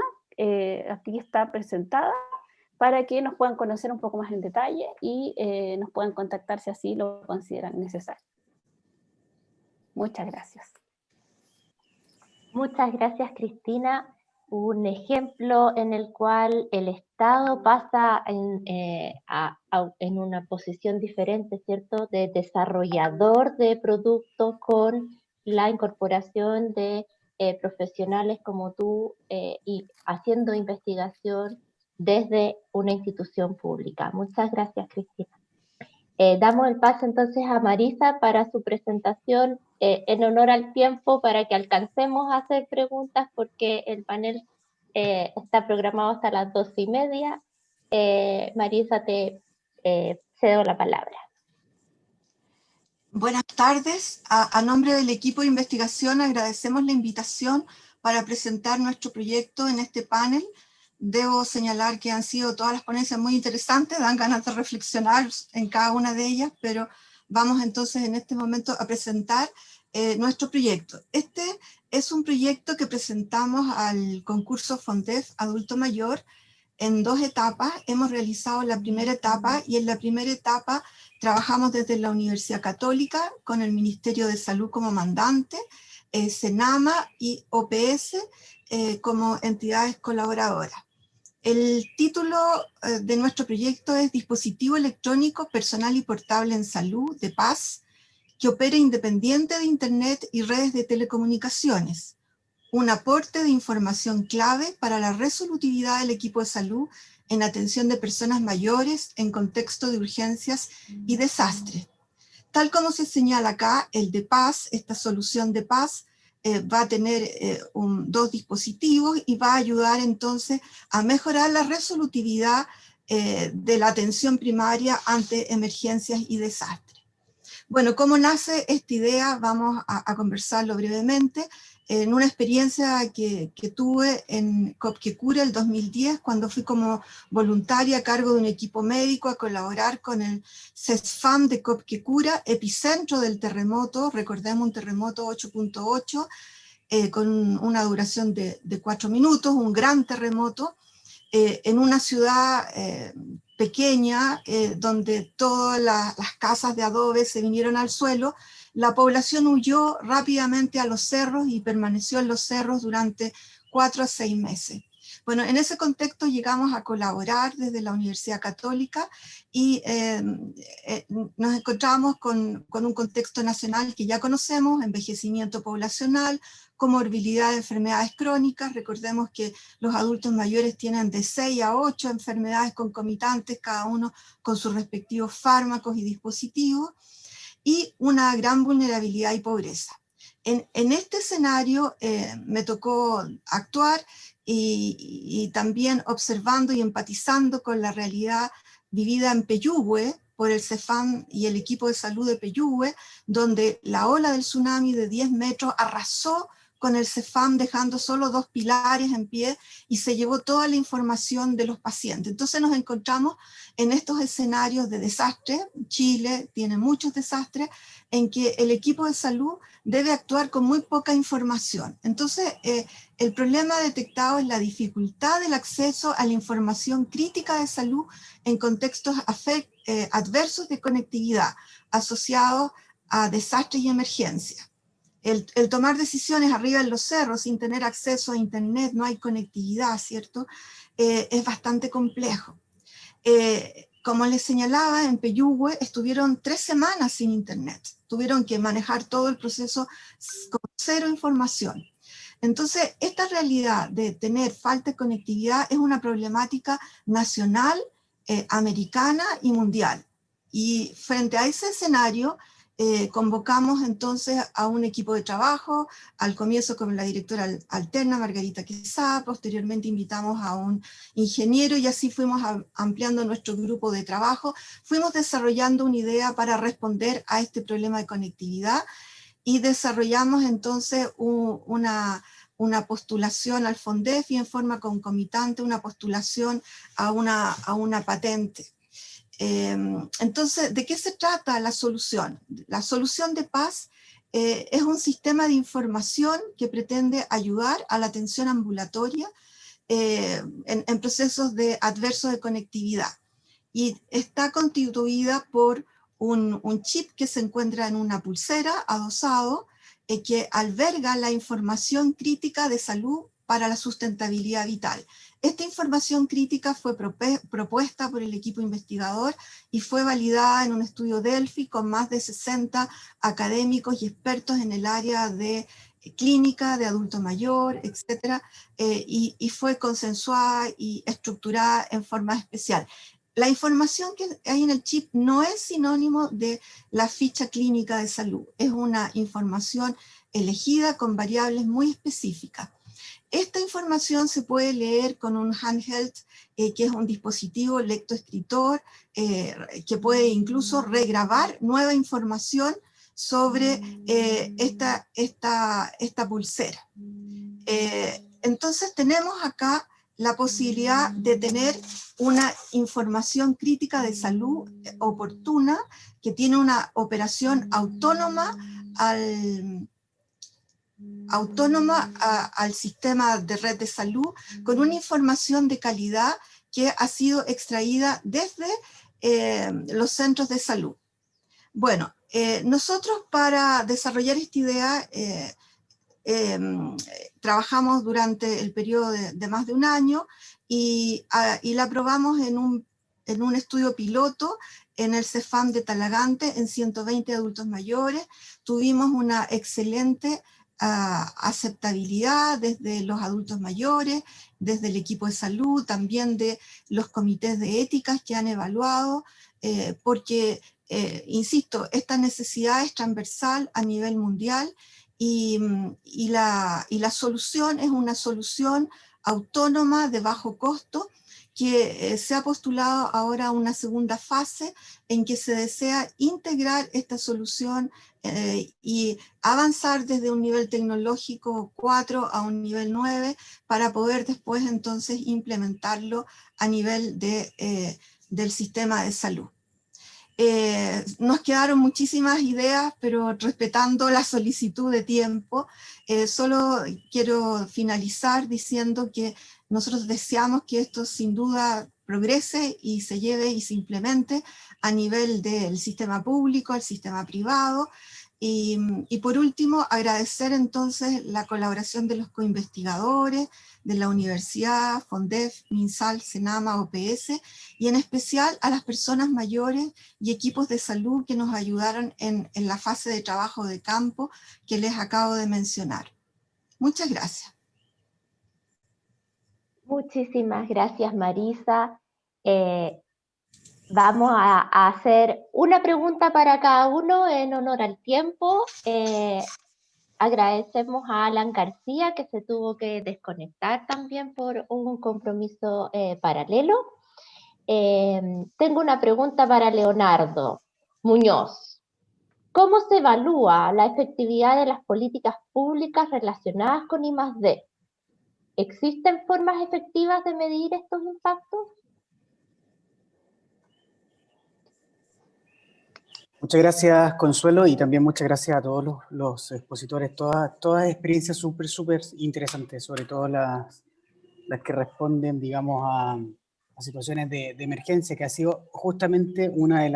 aquí está presentada, para que nos puedan conocer un poco más en detalle y nos puedan contactar si así lo consideran necesario. Muchas gracias. Muchas gracias, Cristina. Un ejemplo en el cual el Estado pasa en una posición diferente, ¿cierto?, de desarrollador de productos con la incorporación de profesionales como tú y haciendo investigación desde una institución pública. Muchas gracias, Cristina. Damos el paso entonces a Marisa para su presentación en honor al tiempo, para que alcancemos a hacer preguntas, porque el panel está programado hasta las 12:30. Marisa, te cedo la palabra. Buenas tardes. A nombre del equipo de investigación agradecemos la invitación para presentar nuestro proyecto en este panel. Debo señalar que han sido todas las ponencias muy interesantes, dan ganas de reflexionar en cada una de ellas, pero vamos entonces en este momento a presentar nuestro proyecto. Este es un proyecto que presentamos al concurso FONDEF Adulto Mayor en 2 etapas. Hemos realizado la primera etapa, y en la primera etapa trabajamos desde la Universidad Católica con el Ministerio de Salud como mandante, SENAMA y OPS como entidades colaboradoras. El título de nuestro proyecto es Dispositivo Electrónico Personal y Portable en Salud de PAS, que opera independiente de Internet y redes de telecomunicaciones. Un aporte de información clave para la resolutividad del equipo de salud en atención de personas mayores en contexto de urgencias y desastres. Tal como se señala acá, el de PAS, esta solución de PAS, va a tener 2 dispositivos y va a ayudar entonces a mejorar la resolutividad de la atención primaria ante emergencias y desastres. Bueno, ¿cómo nace esta idea? Vamos a conversarlo brevemente. En una experiencia que tuve en Copquecura el 2010, cuando fui como voluntaria a cargo de un equipo médico a colaborar con el CESFAM de Copquecura, epicentro del terremoto, recordemos un terremoto 8.8, con una duración de 4 minutos, un gran terremoto, en una ciudad pequeña, donde todas las casas de adobe se vinieron al suelo. La población huyó rápidamente a los cerros y permaneció en los cerros durante 4 a 6 meses. Bueno, en ese contexto llegamos a colaborar desde la Universidad Católica y nos encontramos con un contexto nacional que ya conocemos: envejecimiento poblacional, comorbilidad de enfermedades crónicas. Recordemos que los adultos mayores tienen de 6 a 8 enfermedades concomitantes, cada uno con sus respectivos fármacos y dispositivos, y una gran vulnerabilidad y pobreza. En este escenario me tocó actuar y también observando y empatizando con la realidad vivida en Peyúgue por el CEFAM y el equipo de salud de Peyúgue, donde la ola del tsunami de 10 metros arrasó con el CEFAM, dejando solo 2 pilares en pie, y se llevó toda la información de los pacientes. Entonces nos encontramos en estos escenarios de desastre. Chile tiene muchos desastres en que el equipo de salud debe actuar con muy poca información. Entonces, el problema detectado es la dificultad del acceso a la información crítica de salud en contextos adversos de conectividad asociados a desastres y emergencias. El tomar decisiones arriba en los cerros sin tener acceso a internet, no hay conectividad, ¿cierto? Es bastante complejo. Como les señalaba, en Peyúgue estuvieron 3 semanas sin internet. Tuvieron que manejar todo el proceso con 0 información. Entonces, esta realidad de tener falta de conectividad es una problemática nacional, americana y mundial. Y frente a ese escenario, convocamos entonces a un equipo de trabajo, al comienzo con la directora alterna, Margarita Quesada. Posteriormente invitamos a un ingeniero, y así fuimos ampliando nuestro grupo de trabajo. Fuimos desarrollando una idea para responder a este problema de conectividad, y desarrollamos entonces una postulación al FONDEF, y en forma concomitante una postulación a una patente. Entonces, ¿de qué se trata la solución? La solución de PAS es un sistema de información que pretende ayudar a la atención ambulatoria en procesos adversos de conectividad, y está constituida por un chip que se encuentra en una pulsera adosado, que alberga la información crítica de salud para la sustentabilidad vital. Esta información crítica fue propuesta por el equipo investigador y fue validada en un estudio Delphi con más de 60 académicos y expertos en el área de clínica, de adulto mayor, etc. Y fue consensuada y estructurada en forma especial. La información que hay en el chip no es sinónimo de la ficha clínica de salud, es una información elegida con variables muy específicas. Esta información se puede leer con un handheld, que es un dispositivo lectoescritor, que puede incluso regrabar nueva información sobre esta pulsera. Entonces tenemos acá la posibilidad de tener una información crítica de salud oportuna, que tiene una operación autónoma al sistema de red de salud, con una información de calidad que ha sido extraída desde los centros de salud. Bueno, nosotros para desarrollar esta idea trabajamos durante el periodo de más de un año, y la probamos en un estudio piloto en el CEFAM de Talagante en 120 adultos mayores. Tuvimos una excelente aceptabilidad desde los adultos mayores, desde el equipo de salud, también de los comités de éticas que han evaluado, porque, insisto, esta necesidad es transversal a nivel mundial, y la solución es una solución autónoma de bajo costo, que se ha postulado ahora una segunda fase en que se desea integrar esta solución y avanzar desde un nivel tecnológico 4 a un nivel 9 para poder después entonces implementarlo a nivel del sistema de salud. Nos quedaron muchísimas ideas, pero respetando la solicitud de tiempo, solo quiero finalizar diciendo que nosotros deseamos que esto sin duda progrese y se lleve y se implemente a nivel del sistema público, al sistema privado, Y por último, agradecer entonces la colaboración de los coinvestigadores, de la universidad, FONDEF, MinSal, Senama, OPS, y en especial a las personas mayores y equipos de salud que nos ayudaron en la fase de trabajo de campo que les acabo de mencionar. Muchas gracias. Muchísimas gracias, Marisa. Vamos a hacer una pregunta para cada uno en honor al tiempo. Agradecemos a Alan García, que se tuvo que desconectar también por un compromiso paralelo. Tengo una pregunta para Leonardo Muñoz. ¿Cómo se evalúa la efectividad de las políticas públicas relacionadas con I+D? ¿Existen formas efectivas de medir estos impactos? Muchas gracias, Consuelo, y también muchas gracias a todos los expositores. Todas experiencias súper interesantes, sobre todo las que responden, digamos, a situaciones de emergencia, que ha sido justamente una de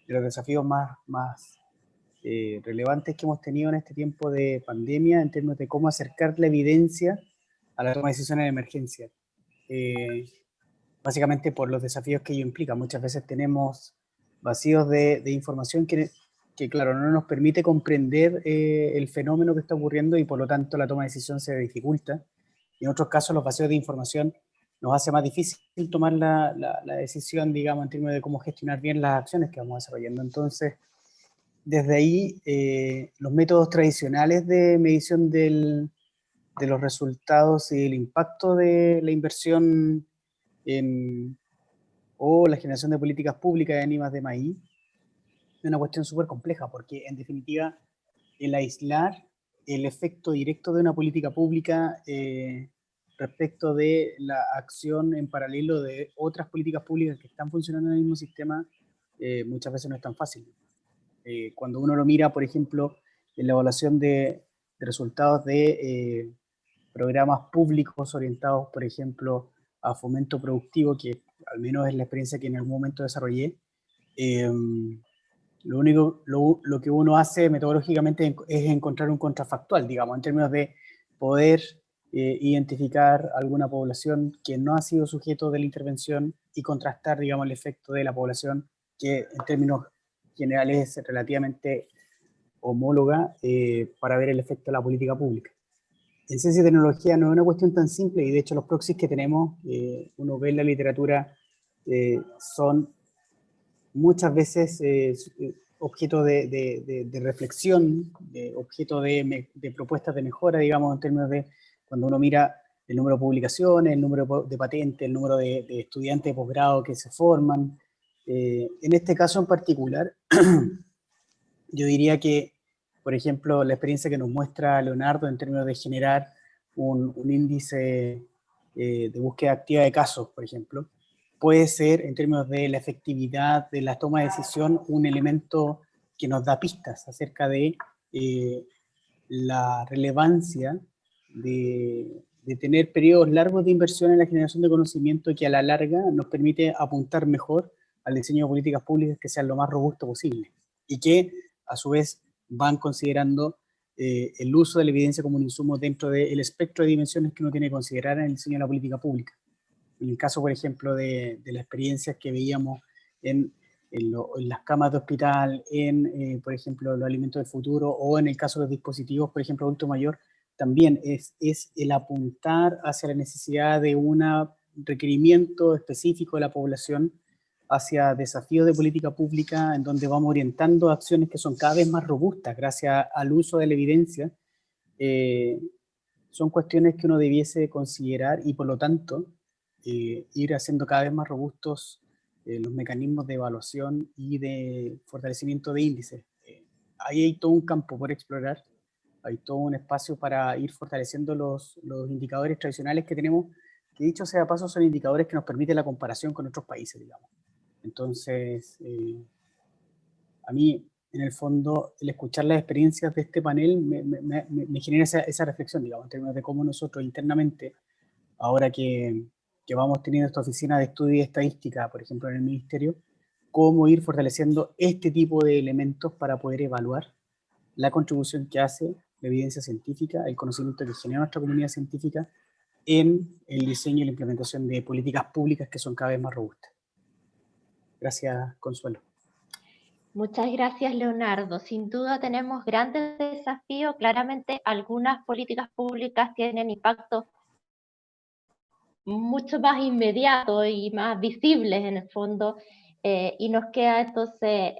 los desafíos más relevantes que hemos tenido en este tiempo de pandemia, en términos de cómo acercar la evidencia a la toma de decisiones de emergencia. Básicamente por los desafíos que ello implica. Muchas veces tenemos vacíos de información que, claro, no nos permite comprender el fenómeno que está ocurriendo y por lo tanto la toma de decisión se dificulta. Y en otros casos los vacíos de información nos hace más difícil tomar la decisión, digamos, en términos de cómo gestionar bien las acciones que vamos desarrollando. Entonces, desde ahí, los métodos tradicionales de medición de los resultados y el impacto de la inversión o la generación de políticas públicas en I+D+I es una cuestión súper compleja, porque en definitiva el aislar el efecto directo de una política pública respecto de la acción en paralelo de otras políticas públicas que están funcionando en el mismo sistema, muchas veces no es tan fácil. Cuando uno lo mira, por ejemplo, en la evaluación de resultados de programas públicos orientados, por ejemplo, a fomento productivo, que al menos es la experiencia que en algún momento desarrollé, lo que uno hace metodológicamente es encontrar un contrafactual, digamos, en términos de poder identificar alguna población que no ha sido sujeto de la intervención y contrastar, digamos, el efecto de la población que en términos generales es relativamente homóloga para ver el efecto de la política pública. En ciencia y tecnología no es una cuestión tan simple, y de hecho los proxies que tenemos, uno ve en la literatura, son muchas veces objeto de reflexión, objeto de propuestas de mejora, digamos, en términos de cuando uno mira el número de publicaciones, el número de patentes, el número de estudiantes de posgrado que se forman. En este caso en particular, yo diría que, por ejemplo, la experiencia que nos muestra Leonardo en términos de generar un índice de búsqueda activa de casos, por ejemplo, puede ser, en términos de la efectividad de la toma de decisión, un elemento que nos da pistas acerca de la relevancia de tener periodos largos de inversión en la generación de conocimiento que a la larga nos permite apuntar mejor al diseño de políticas públicas que sean lo más robusto posible y que a su vez van considerando el uso de la evidencia como un insumo dentro del espectro de dimensiones que uno tiene que considerar en el diseño de la política pública. En el caso, por ejemplo, de las experiencias que veíamos en las camas de hospital, por ejemplo, los alimentos del futuro, o en el caso de los dispositivos, por ejemplo, adulto mayor, también es el apuntar hacia la necesidad de un requerimiento específico de la población hacia desafíos de política pública en donde vamos orientando acciones que son cada vez más robustas gracias al uso de la evidencia. Son cuestiones que uno debiese considerar y por lo tanto ir haciendo cada vez más robustos los mecanismos de evaluación y de fortalecimiento de índices. Ahí hay todo un campo por explorar, hay todo un espacio para ir fortaleciendo los indicadores tradicionales que tenemos, que dicho sea de paso son indicadores que nos permiten la comparación con otros países, digamos. Entonces, a mí, en el fondo, el escuchar las experiencias de este panel me genera esa reflexión, digamos, en términos de cómo nosotros internamente, ahora que vamos teniendo esta oficina de estudio y estadística, por ejemplo, en el Ministerio, cómo ir fortaleciendo este tipo de elementos para poder evaluar la contribución que hace la evidencia científica, el conocimiento que genera nuestra comunidad científica en el diseño y la implementación de políticas públicas que son cada vez más robustas. Gracias, Consuelo. Muchas gracias, Leonardo. Sin duda tenemos grandes desafíos. Claramente algunas políticas públicas tienen impactos mucho más inmediatos y más visibles en el fondo, y nos queda entonces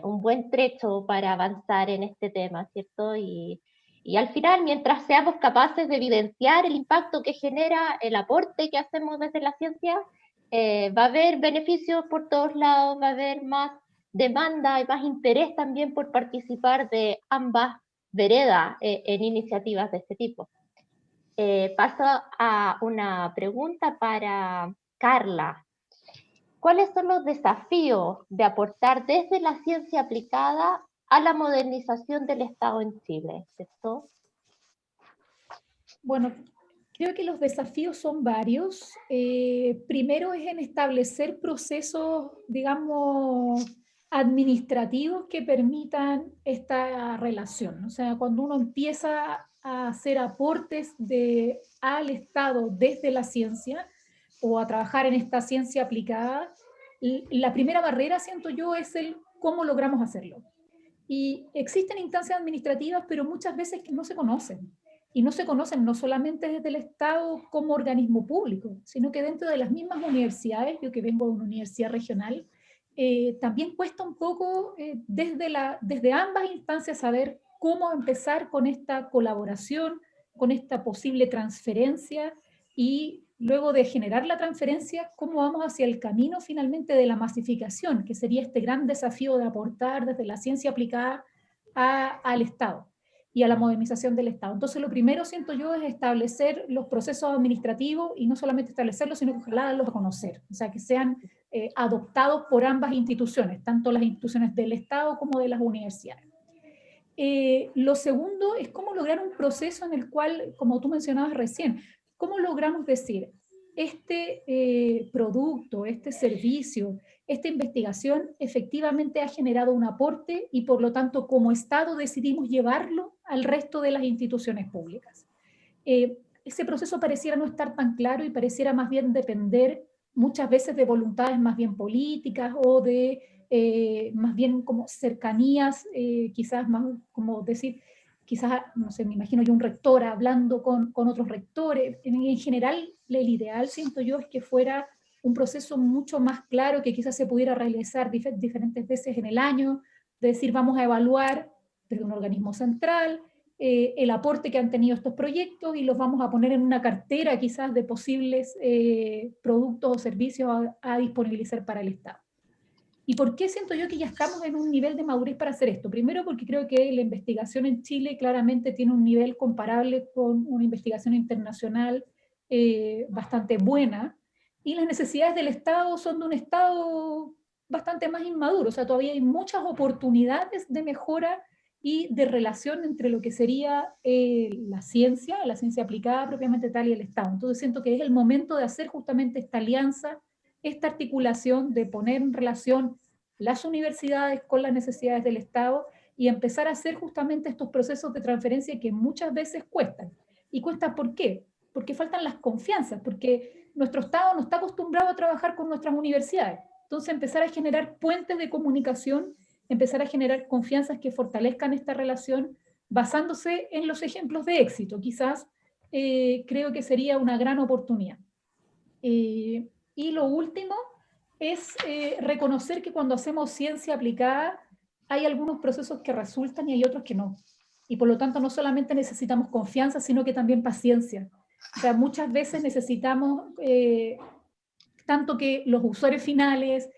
un buen trecho para avanzar en este tema, ¿cierto? Y al final, mientras seamos capaces de evidenciar el impacto que genera el aporte que hacemos desde la ciencia, va a haber beneficios por todos lados, va a haber más demanda y más interés también por participar de ambas veredas en iniciativas de este tipo. Paso a una pregunta para Carla. ¿Cuáles son los desafíos de aportar desde la ciencia aplicada a la modernización del Estado en Chile? ¿Cierto? Bueno, creo que los desafíos son varios. Primero es en establecer procesos, digamos, administrativos que permitan esta relación. O sea, cuando uno empieza a hacer aportes al Estado desde la ciencia o a trabajar en esta ciencia aplicada, la primera barrera, siento yo, es el cómo logramos hacerlo. Y existen instancias administrativas, pero muchas veces no se conocen. Y no se conocen no solamente desde el Estado como organismo público, sino que dentro de las mismas universidades, yo que vengo de una universidad regional, también cuesta un poco desde ambas instancias saber cómo empezar con esta colaboración, con esta posible transferencia, y luego de generar la transferencia, cómo vamos hacia el camino finalmente de la masificación, que sería este gran desafío de aportar desde la ciencia aplicada al Estado y a la modernización del Estado. Entonces, lo primero, siento yo, es establecer los procesos administrativos, y no solamente establecerlos, sino que ojalá darlos a conocer, o sea, que sean adoptados por ambas instituciones, tanto las instituciones del Estado como de las universidades. Lo segundo es cómo lograr un proceso en el cual, como tú mencionabas recién, cómo logramos decir, este producto, este servicio, esta investigación efectivamente ha generado un aporte y por lo tanto como Estado decidimos llevarlo al resto de las instituciones públicas. Ese proceso pareciera no estar tan claro y pareciera más bien depender muchas veces de voluntades más bien políticas o de más bien como cercanías, quizás más como decir, quizás, no sé, me imagino yo un rector hablando con otros rectores. En general, el ideal, siento yo, es que fuera un proceso mucho más claro, que quizás se pudiera realizar diferentes veces en el año, de decir, vamos a evaluar desde un organismo central el aporte que han tenido estos proyectos y los vamos a poner en una cartera quizás de posibles productos o servicios a disponibilizar para el Estado. ¿Y por qué siento yo que ya estamos en un nivel de madurez para hacer esto? Primero porque creo que la investigación en Chile claramente tiene un nivel comparable con una investigación internacional bastante buena, y las necesidades del Estado son de un Estado bastante más inmaduro, o sea, todavía hay muchas oportunidades de mejora y de relación entre lo que sería la ciencia aplicada propiamente tal y el Estado. Entonces siento que es el momento de hacer justamente esta alianza, esta articulación, de poner en relación las universidades con las necesidades del Estado y empezar a hacer justamente estos procesos de transferencia que muchas veces cuestan. ¿Y cuesta por qué? Porque faltan las confianzas, porque nuestro Estado no está acostumbrado a trabajar con nuestras universidades. Entonces empezar a generar puentes de comunicación, empezar a generar confianzas que fortalezcan esta relación basándose en los ejemplos de éxito. Quizás creo que sería una gran oportunidad. Y lo último es reconocer que cuando hacemos ciencia aplicada hay algunos procesos que resultan y hay otros que no. Y por lo tanto no solamente necesitamos confianza, sino que también paciencia. O sea, muchas veces necesitamos tanto que los usuarios finales,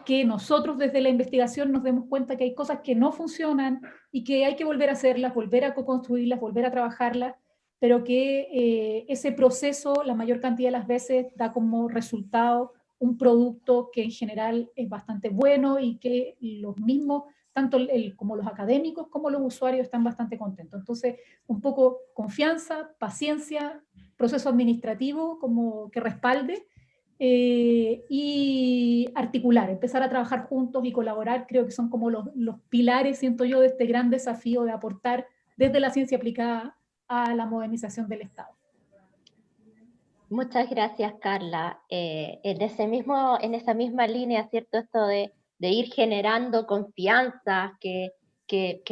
que nosotros desde la investigación nos demos cuenta que hay cosas que no funcionan y que hay que volver a hacerlas, volver a co-construirlas, volver a trabajarlas, pero que ese proceso la mayor cantidad de las veces da como resultado un producto que en general es bastante bueno y que los mismos, tanto como los académicos como los usuarios, están bastante contentos. Entonces, un poco confianza, paciencia, proceso administrativo como que respalde, y articular, empezar a trabajar juntos y colaborar, creo que son como los pilares, siento yo, de este gran desafío de aportar desde la ciencia aplicada a la modernización del Estado. Muchas gracias, Carla. En esa misma línea, ¿cierto? Esto de ir generando confianza que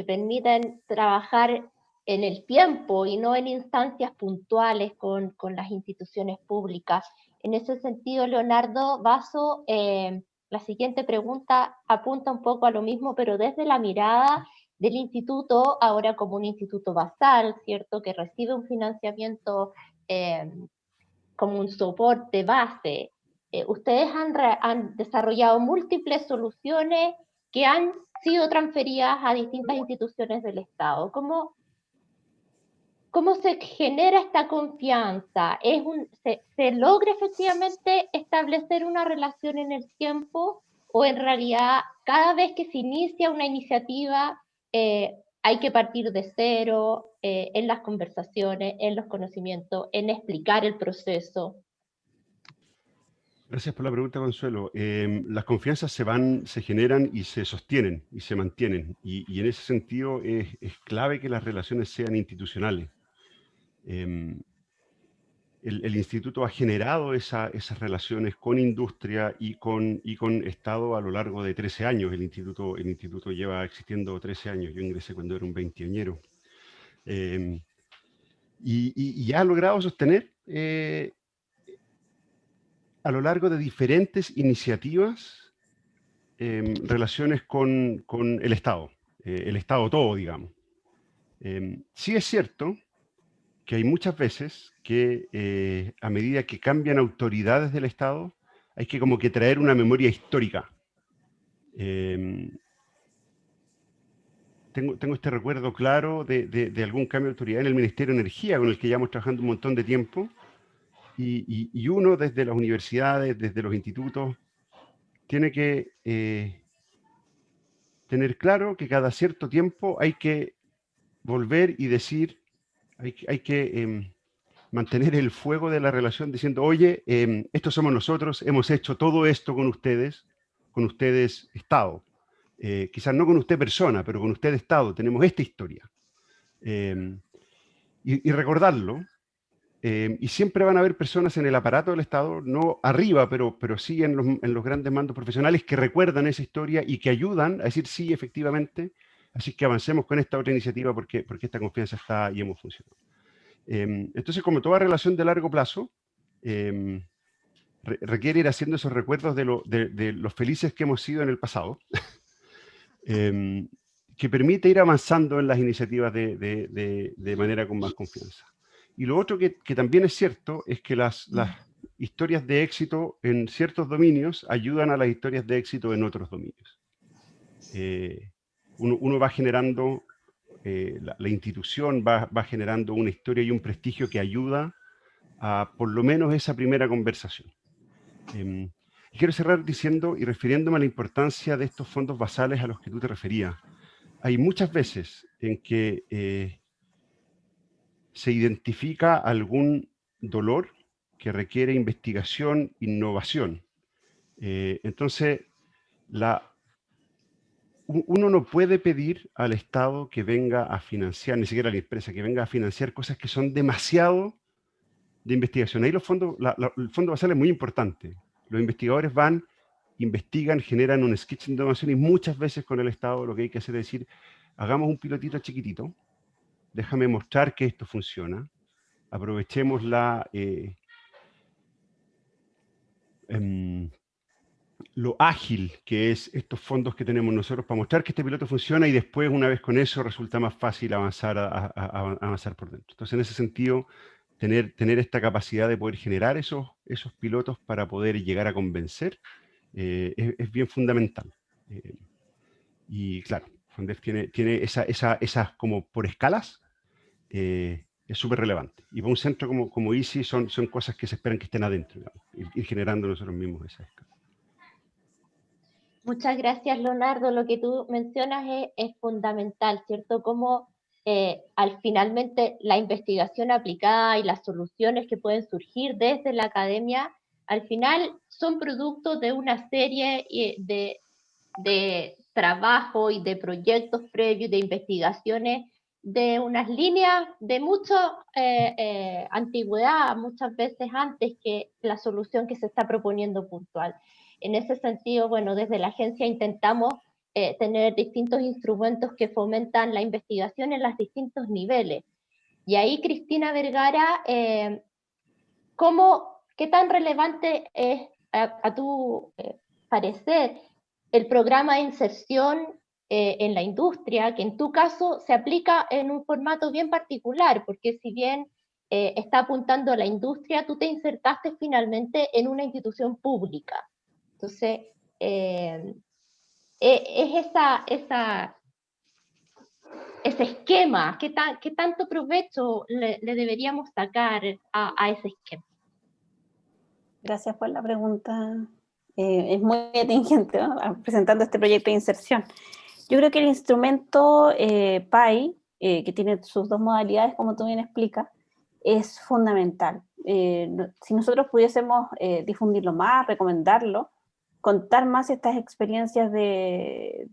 permiten trabajar en el tiempo y no en instancias puntuales con las instituciones públicas. En ese sentido, Leonardo Basso, la siguiente pregunta apunta un poco a lo mismo, pero desde la mirada del instituto, ahora como un instituto basal, ¿cierto? Que recibe un financiamiento como un soporte base. Ustedes han desarrollado múltiples soluciones que han sido transferidas a distintas instituciones del Estado. ¿Cómo se genera esta confianza? ¿Se logra efectivamente establecer una relación en el tiempo o en realidad cada vez que se inicia una iniciativa hay que partir de cero en las conversaciones, en los conocimientos, en explicar el proceso? Gracias por la pregunta, Consuelo. Las confianzas se generan y se sostienen y se mantienen. Y en ese sentido es clave que las relaciones sean institucionales. El instituto ha generado esas relaciones con industria y con Estado a lo largo de 13 años. El instituto lleva existiendo 13 años. Yo ingresé cuando era un veinteañero. Y ha logrado sostener a lo largo de diferentes iniciativas relaciones con el Estado todo, digamos. Sí es cierto que hay muchas veces que a medida que cambian autoridades del Estado, hay que como que traer una memoria histórica. Tengo este recuerdo claro de algún cambio de autoridad en el Ministerio de Energía, con el que llevamos trabajando un montón de tiempo, y uno desde las universidades, desde los institutos, tiene que tener claro que cada cierto tiempo hay que volver y decir, hay que mantener el fuego de la relación diciendo, oye, estos somos nosotros, hemos hecho todo esto con ustedes Estado. Quizás no con usted persona, pero con usted Estado, tenemos esta historia. Y recordarlo, y siempre van a haber personas en el aparato del Estado, no arriba, pero sí en los grandes mandos profesionales que recuerdan esa historia y que ayudan a decir, sí, efectivamente, así que avancemos con esta otra iniciativa porque esta confianza está y hemos funcionado. Entonces, como toda relación de largo plazo, requiere ir haciendo esos recuerdos de los felices que hemos sido en el pasado, que permite ir avanzando en las iniciativas de manera con más confianza. Y lo otro que también es cierto es que las historias de éxito en ciertos dominios ayudan a las historias de éxito en otros dominios. Uno va generando, la institución va generando una historia y un prestigio que ayuda a por lo menos esa primera conversación. Y quiero cerrar diciendo y refiriéndome a la importancia de estos fondos basales a los que tú te referías. Hay muchas veces en que se identifica algún dolor que requiere investigación, innovación. Entonces, uno no puede pedir al Estado que venga a financiar, ni siquiera a la empresa, que venga a financiar cosas que son demasiado de investigación. Ahí el fondo basal es muy importante. Los investigadores van, investigan, generan un sketch de innovación y muchas veces con el Estado lo que hay que hacer es decir, hagamos un pilotito chiquitito, déjame mostrar que esto funciona, aprovechemos lo ágil que es estos fondos que tenemos nosotros para mostrar que este piloto funciona y después, una vez con eso, resulta más fácil avanzar, avanzar por dentro. Entonces, en ese sentido, tener esta capacidad de poder generar esos pilotos para poder llegar a convencer es bien fundamental. Y claro, Fondev tiene esas como por escalas, es súper relevante. Y para un centro como ICI son cosas que se esperan que estén adentro, digamos, ir generando nosotros mismos esa escala. Muchas gracias, Leonardo. Lo que tú mencionas es fundamental, ¿cierto? Cómo finalmente la investigación aplicada y las soluciones que pueden surgir desde la academia al final son productos de una serie de trabajo y de proyectos previos, de investigaciones, de unas líneas de mucha antigüedad, muchas veces antes que la solución que se está proponiendo puntual. En ese sentido, bueno, desde la agencia intentamos tener distintos instrumentos que fomentan la investigación en los distintos niveles. Y ahí, Cristina Vergara, ¿qué tan relevante es, a tu parecer, el programa de inserción en la industria, que en tu caso se aplica en un formato bien particular, porque si bien está apuntando a la industria, tú te insertaste finalmente en una institución pública? Entonces, es ese esquema, ¿qué tanto provecho le deberíamos sacar a ese esquema? Gracias por la pregunta. Es muy atingente, ¿no? Presentando este proyecto de inserción. Yo creo que el instrumento PAI, que tiene sus dos modalidades, como tú bien explicas, es fundamental. Si nosotros pudiésemos difundirlo más, recomendarlo, contar más estas experiencias de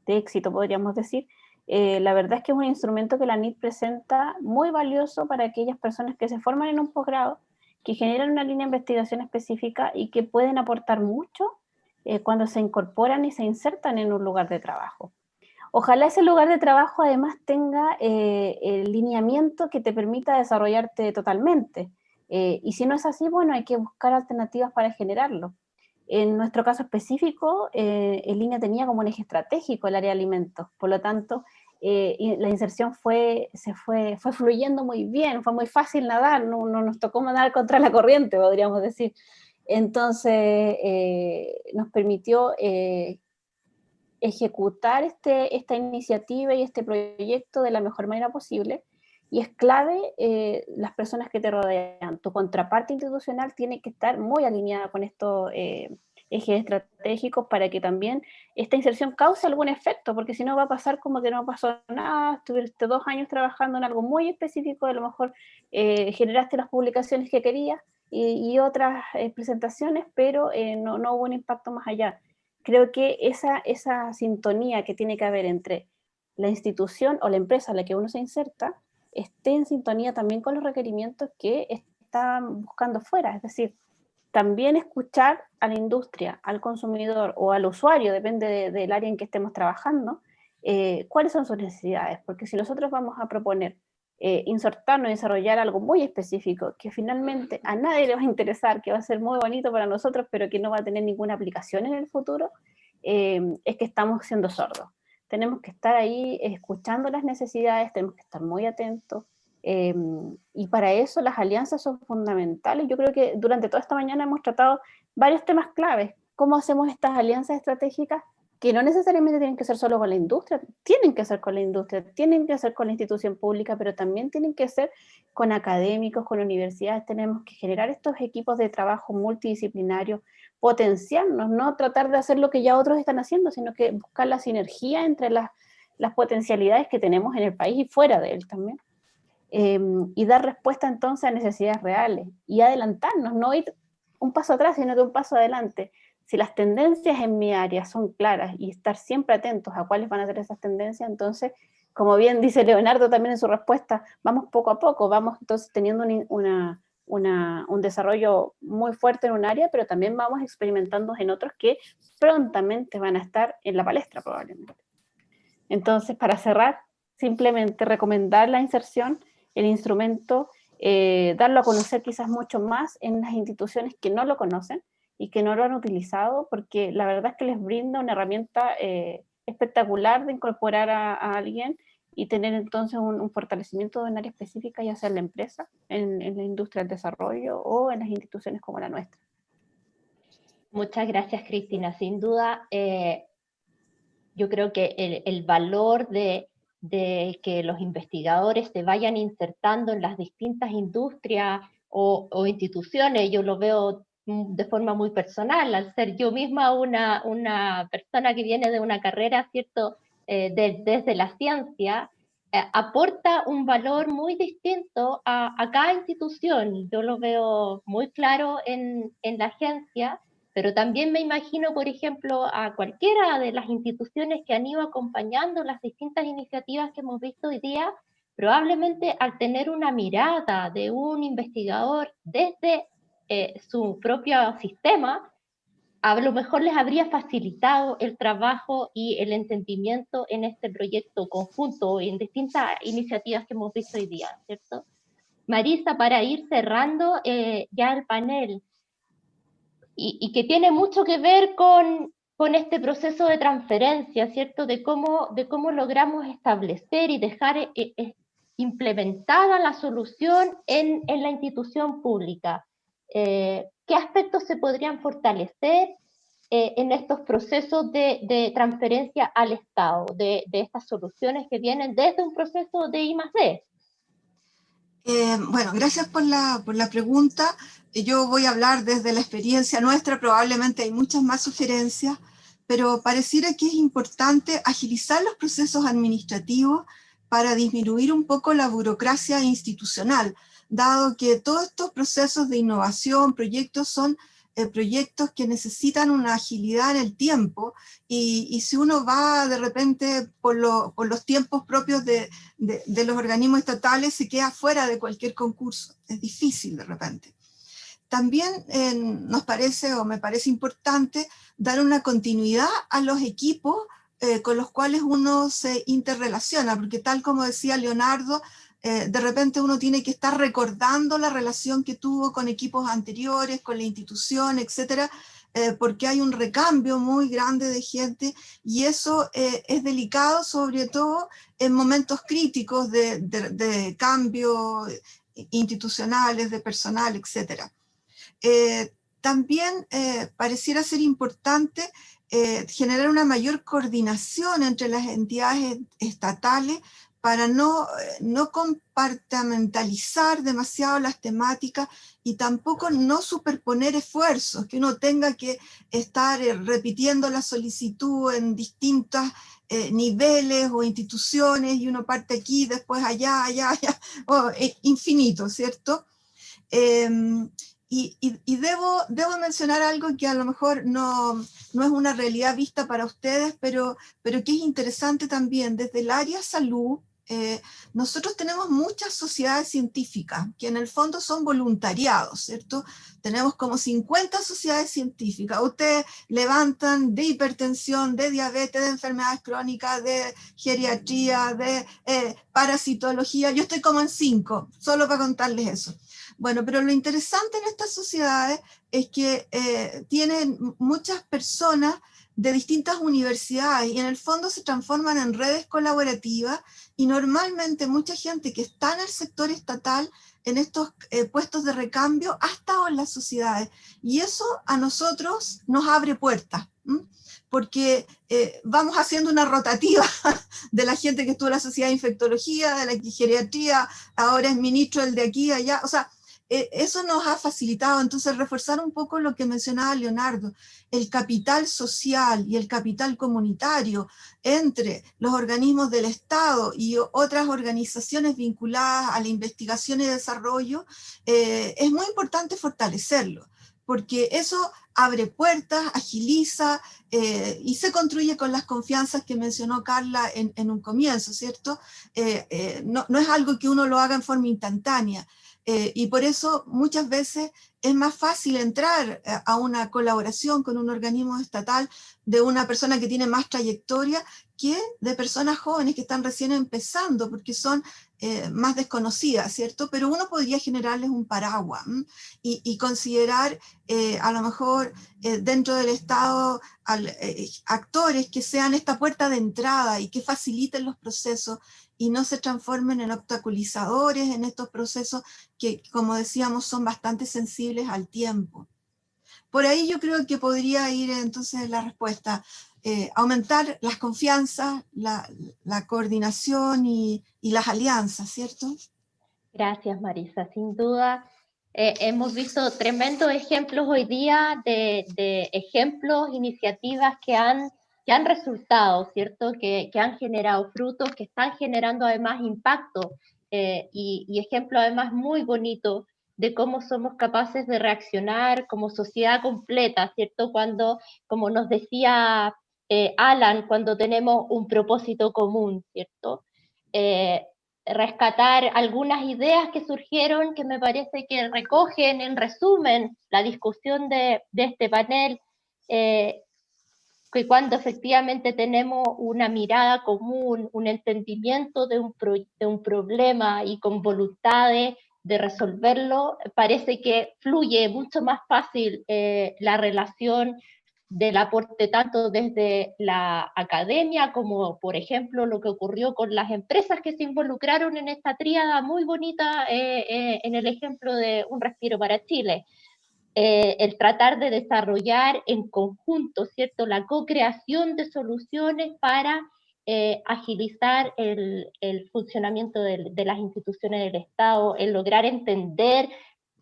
éxito, podríamos decir, la verdad es que es un instrumento que la NIT presenta muy valioso para aquellas personas que se forman en un posgrado, que generan una línea de investigación específica y que pueden aportar mucho cuando se incorporan y se insertan en un lugar de trabajo. Ojalá ese lugar de trabajo además tenga el lineamiento que te permita desarrollarte totalmente. Y si no es así, bueno, hay que buscar alternativas para generarlo. En nuestro caso específico, en línea tenía como un eje estratégico el área de alimentos, por lo tanto, la inserción fue fluyendo muy bien, fue muy fácil nadar, no nos tocó nadar contra la corriente, podríamos decir. Entonces, nos permitió ejecutar esta iniciativa y este proyecto de la mejor manera posible, y es clave las personas que te rodean. Tu contraparte institucional tiene que estar muy alineada con estos ejes estratégicos para que también esta inserción cause algún efecto, porque si no va a pasar como que no pasó nada, estuviste 2 años trabajando en algo muy específico, a lo mejor generaste las publicaciones que querías y otras presentaciones, pero no hubo un impacto más allá. Creo que esa sintonía que tiene que haber entre la institución o la empresa a la que uno se inserta esté en sintonía también con los requerimientos que están buscando fuera, es decir, también escuchar a la industria, al consumidor o al usuario, depende del área en que estemos trabajando, cuáles son sus necesidades, porque si nosotros vamos a proponer insertarnos y desarrollar algo muy específico que finalmente a nadie le va a interesar, que va a ser muy bonito para nosotros, pero que no va a tener ninguna aplicación en el futuro, es que estamos siendo sordos. Tenemos que estar ahí escuchando las necesidades, tenemos que estar muy atentos, y para eso las alianzas son fundamentales. Yo creo que durante toda esta mañana hemos tratado varios temas claves. ¿Cómo hacemos estas alianzas estratégicas? Que no necesariamente tienen que ser solo con la industria, tienen que ser con la industria, tienen que ser con la institución pública, pero también tienen que ser con académicos, con universidades. Tenemos que generar estos equipos de trabajo multidisciplinarios, potenciarnos, no tratar de hacer lo que ya otros están haciendo, sino que buscar la sinergia entre las potencialidades que tenemos en el país y fuera de él también. Y dar respuesta entonces a necesidades reales y adelantarnos, no ir un paso atrás, sino que un paso adelante. Si las tendencias en mi área son claras y estar siempre atentos a cuáles van a ser esas tendencias, entonces, como bien dice Leonardo también en su respuesta, vamos poco a poco, vamos entonces teniendo un desarrollo muy fuerte en un área, pero también vamos experimentando en otros que prontamente van a estar en la palestra probablemente. Entonces, para cerrar, simplemente recomendar la inserción, el instrumento, darlo a conocer quizás mucho más en las instituciones que no lo conocen y que no lo han utilizado, porque la verdad es que les brinda una herramienta espectacular de incorporar a alguien y tener entonces un fortalecimiento de un área específica, ya sea en la empresa, en la industria del desarrollo o en las instituciones como la nuestra. Muchas gracias, Cristina. Sin duda, yo creo que el valor de que los investigadores se vayan insertando en las distintas industrias o instituciones, yo lo veo de forma muy personal, al ser yo misma una persona que viene de una carrera, ¿cierto?, desde la ciencia, aporta un valor muy distinto a cada institución. Yo lo veo muy claro en la agencia, pero también me imagino, por ejemplo, a cualquiera de las instituciones que han ido acompañando las distintas iniciativas que hemos visto hoy día, probablemente al tener una mirada de un investigador desde su propio sistema, a lo mejor les habría facilitado el trabajo y el entendimiento en este proyecto conjunto, en distintas iniciativas que hemos visto hoy día, ¿cierto? Marisa, para ir cerrando ya el panel, y que tiene mucho que ver con este proceso de transferencia, ¿cierto? De cómo logramos establecer y dejar implementada la solución en la institución pública. ¿Qué aspectos se podrían fortalecer en estos procesos de transferencia al Estado, de estas soluciones que vienen desde un proceso de I+D? Bueno, gracias por la pregunta. Yo voy a hablar desde la experiencia nuestra, probablemente hay muchas más sugerencias, pero pareciera que es importante agilizar los procesos administrativos para disminuir un poco la burocracia institucional, dado que todos estos procesos de innovación, proyectos son proyectos que necesitan una agilidad en el tiempo, y si uno va de repente por los tiempos propios de los organismos estatales, se queda fuera de cualquier concurso. Es difícil de repente. También nos parece, o me parece importante, dar una continuidad a los equipos con los cuales uno se interrelaciona, porque tal como decía Leonardo, de repente uno tiene que estar recordando la relación que tuvo con equipos anteriores, con la institución, etcétera, porque hay un recambio muy grande de gente, y eso es delicado, sobre todo en momentos críticos de cambio institucionales, de personal, etcétera. También pareciera ser importante generar una mayor coordinación entre las entidades estatales para no compartimentalizar demasiado las temáticas, y tampoco no superponer esfuerzos, que uno tenga que estar repitiendo la solicitud en distintos niveles o instituciones, y uno parte aquí, después allá, infinito, ¿cierto? Y debo mencionar algo que a lo mejor no es una realidad vista para ustedes, pero que es interesante también. Desde el área salud, nosotros tenemos muchas sociedades científicas que en el fondo son voluntariados, ¿cierto? Tenemos como 50 sociedades científicas. Ustedes levantan de hipertensión, de diabetes, de enfermedades crónicas, de geriatría, de parasitología. Yo estoy como en 5, solo para contarles eso. Bueno, pero lo interesante en estas sociedades es que tienen muchas personas de distintas universidades, y en el fondo se transforman en redes colaborativas, y normalmente mucha gente que está en el sector estatal, en estos puestos de recambio, ha estado en las sociedades, y eso a nosotros nos abre puertas, porque vamos haciendo una rotativa de la gente que estuvo en la sociedad de infectología, de la geriatría, ahora es ministro el de aquí, allá, o sea, eso nos ha facilitado. Entonces, reforzar un poco lo que mencionaba Leonardo, el capital social y el capital comunitario entre los organismos del Estado y otras organizaciones vinculadas a la investigación y desarrollo, es muy importante fortalecerlo, porque eso abre puertas, agiliza, y se construye con las confianzas que mencionó Carla en un comienzo, ¿cierto? No es algo que uno lo haga en forma instantánea. Y por eso muchas veces es más fácil entrar a una colaboración con un organismo estatal de una persona que tiene más trayectoria que de personas jóvenes que están recién empezando, porque son más desconocidas, ¿cierto? Pero uno podría generarles un paraguas y considerar a lo mejor dentro del Estado actores que sean esta puerta de entrada y que faciliten los procesos y no se transformen en obstaculizadores en estos procesos que, como decíamos, son bastante sensibles al tiempo. Por ahí yo creo que podría ir entonces la respuesta. Aumentar las confianzas, la coordinación y las alianzas, ¿cierto? Gracias, Marisa. Sin duda, hemos visto tremendos ejemplos hoy día de ejemplos, iniciativas que han han resultado, ¿cierto? Que han generado frutos, que están generando además impacto y ejemplo además muy bonito de cómo somos capaces de reaccionar como sociedad completa, ¿cierto? Cuando, como nos decía Alan, cuando tenemos un propósito común, ¿cierto? Rescatar algunas ideas que surgieron que me parece que recogen en resumen la discusión de este panel, que cuando efectivamente tenemos una mirada común, un entendimiento de un problema y con voluntad de resolverlo, parece que fluye mucho más fácil la relación del aporte tanto desde la academia como, por ejemplo, lo que ocurrió con las empresas que se involucraron en esta tríada muy bonita en el ejemplo de Un Respiro para Chile. El tratar de desarrollar en conjunto, ¿cierto?, la co-creación de soluciones para agilizar el funcionamiento de las instituciones del Estado, el lograr entender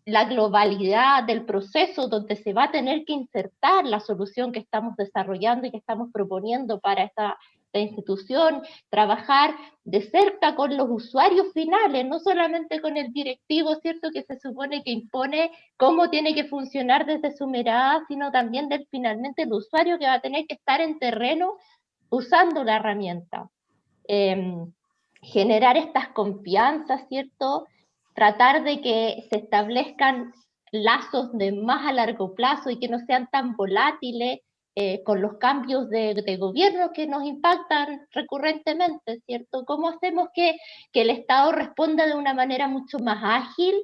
la globalidad del proceso donde se va a tener que insertar la solución que estamos desarrollando y que estamos proponiendo para esta institución, trabajar de cerca con los usuarios finales, no solamente con el directivo, ¿cierto?, que se supone que impone cómo tiene que funcionar desde su mirada, sino también finalmente el usuario que va a tener que estar en terreno usando la herramienta. Generar estas confianzas, ¿cierto?, tratar de que se establezcan lazos de más a largo plazo y que no sean tan volátiles con los cambios de gobierno que nos impactan recurrentemente, ¿cierto? ¿Cómo hacemos que el Estado responda de una manera mucho más ágil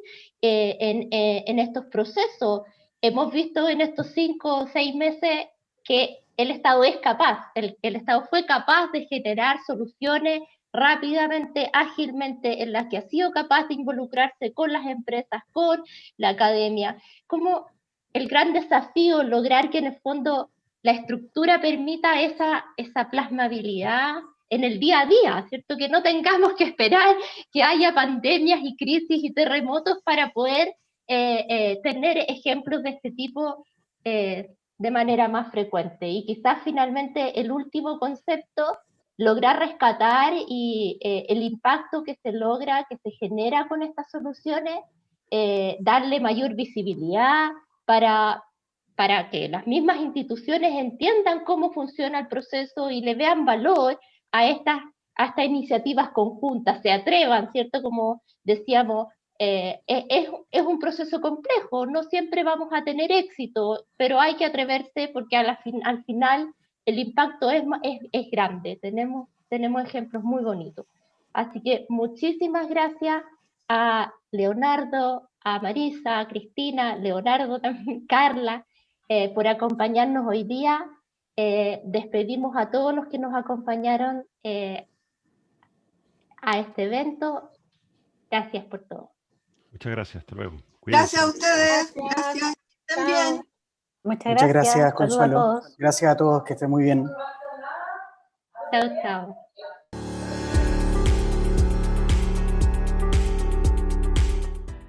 en estos procesos? Hemos visto en estos 5 o 6 meses que el Estado es capaz, el Estado fue capaz de generar soluciones rápidamente, ágilmente, en las que ha sido capaz de involucrarse con las empresas, con la academia, como el gran desafío lograr que en el fondo la estructura permita esa plasmabilidad en el día a día, ¿cierto? Que no tengamos que esperar que haya pandemias y crisis y terremotos para poder tener ejemplos de este tipo de manera más frecuente. Y quizás finalmente el último concepto, lograr rescatar y el impacto que se logra, que se genera con estas soluciones, darle mayor visibilidad para que las mismas instituciones entiendan cómo funciona el proceso y le vean valor a estas iniciativas conjuntas, se atrevan, ¿cierto? Como decíamos, es un proceso complejo, no siempre vamos a tener éxito, pero hay que atreverse porque al final el impacto es grande, tenemos ejemplos muy bonitos. Así que muchísimas gracias a Leonardo, a Marisa, a Cristina, Leonardo también, Carla, por acompañarnos hoy día. Despedimos a todos los que nos acompañaron a este evento. Gracias por todo. Muchas gracias, hasta luego. Gracias a Cuídense. ustedes. Gracias. Que estén bien. Muchas gracias, Consuelo. saludos a todos. Gracias a todos, que estén muy bien. Chao, chao.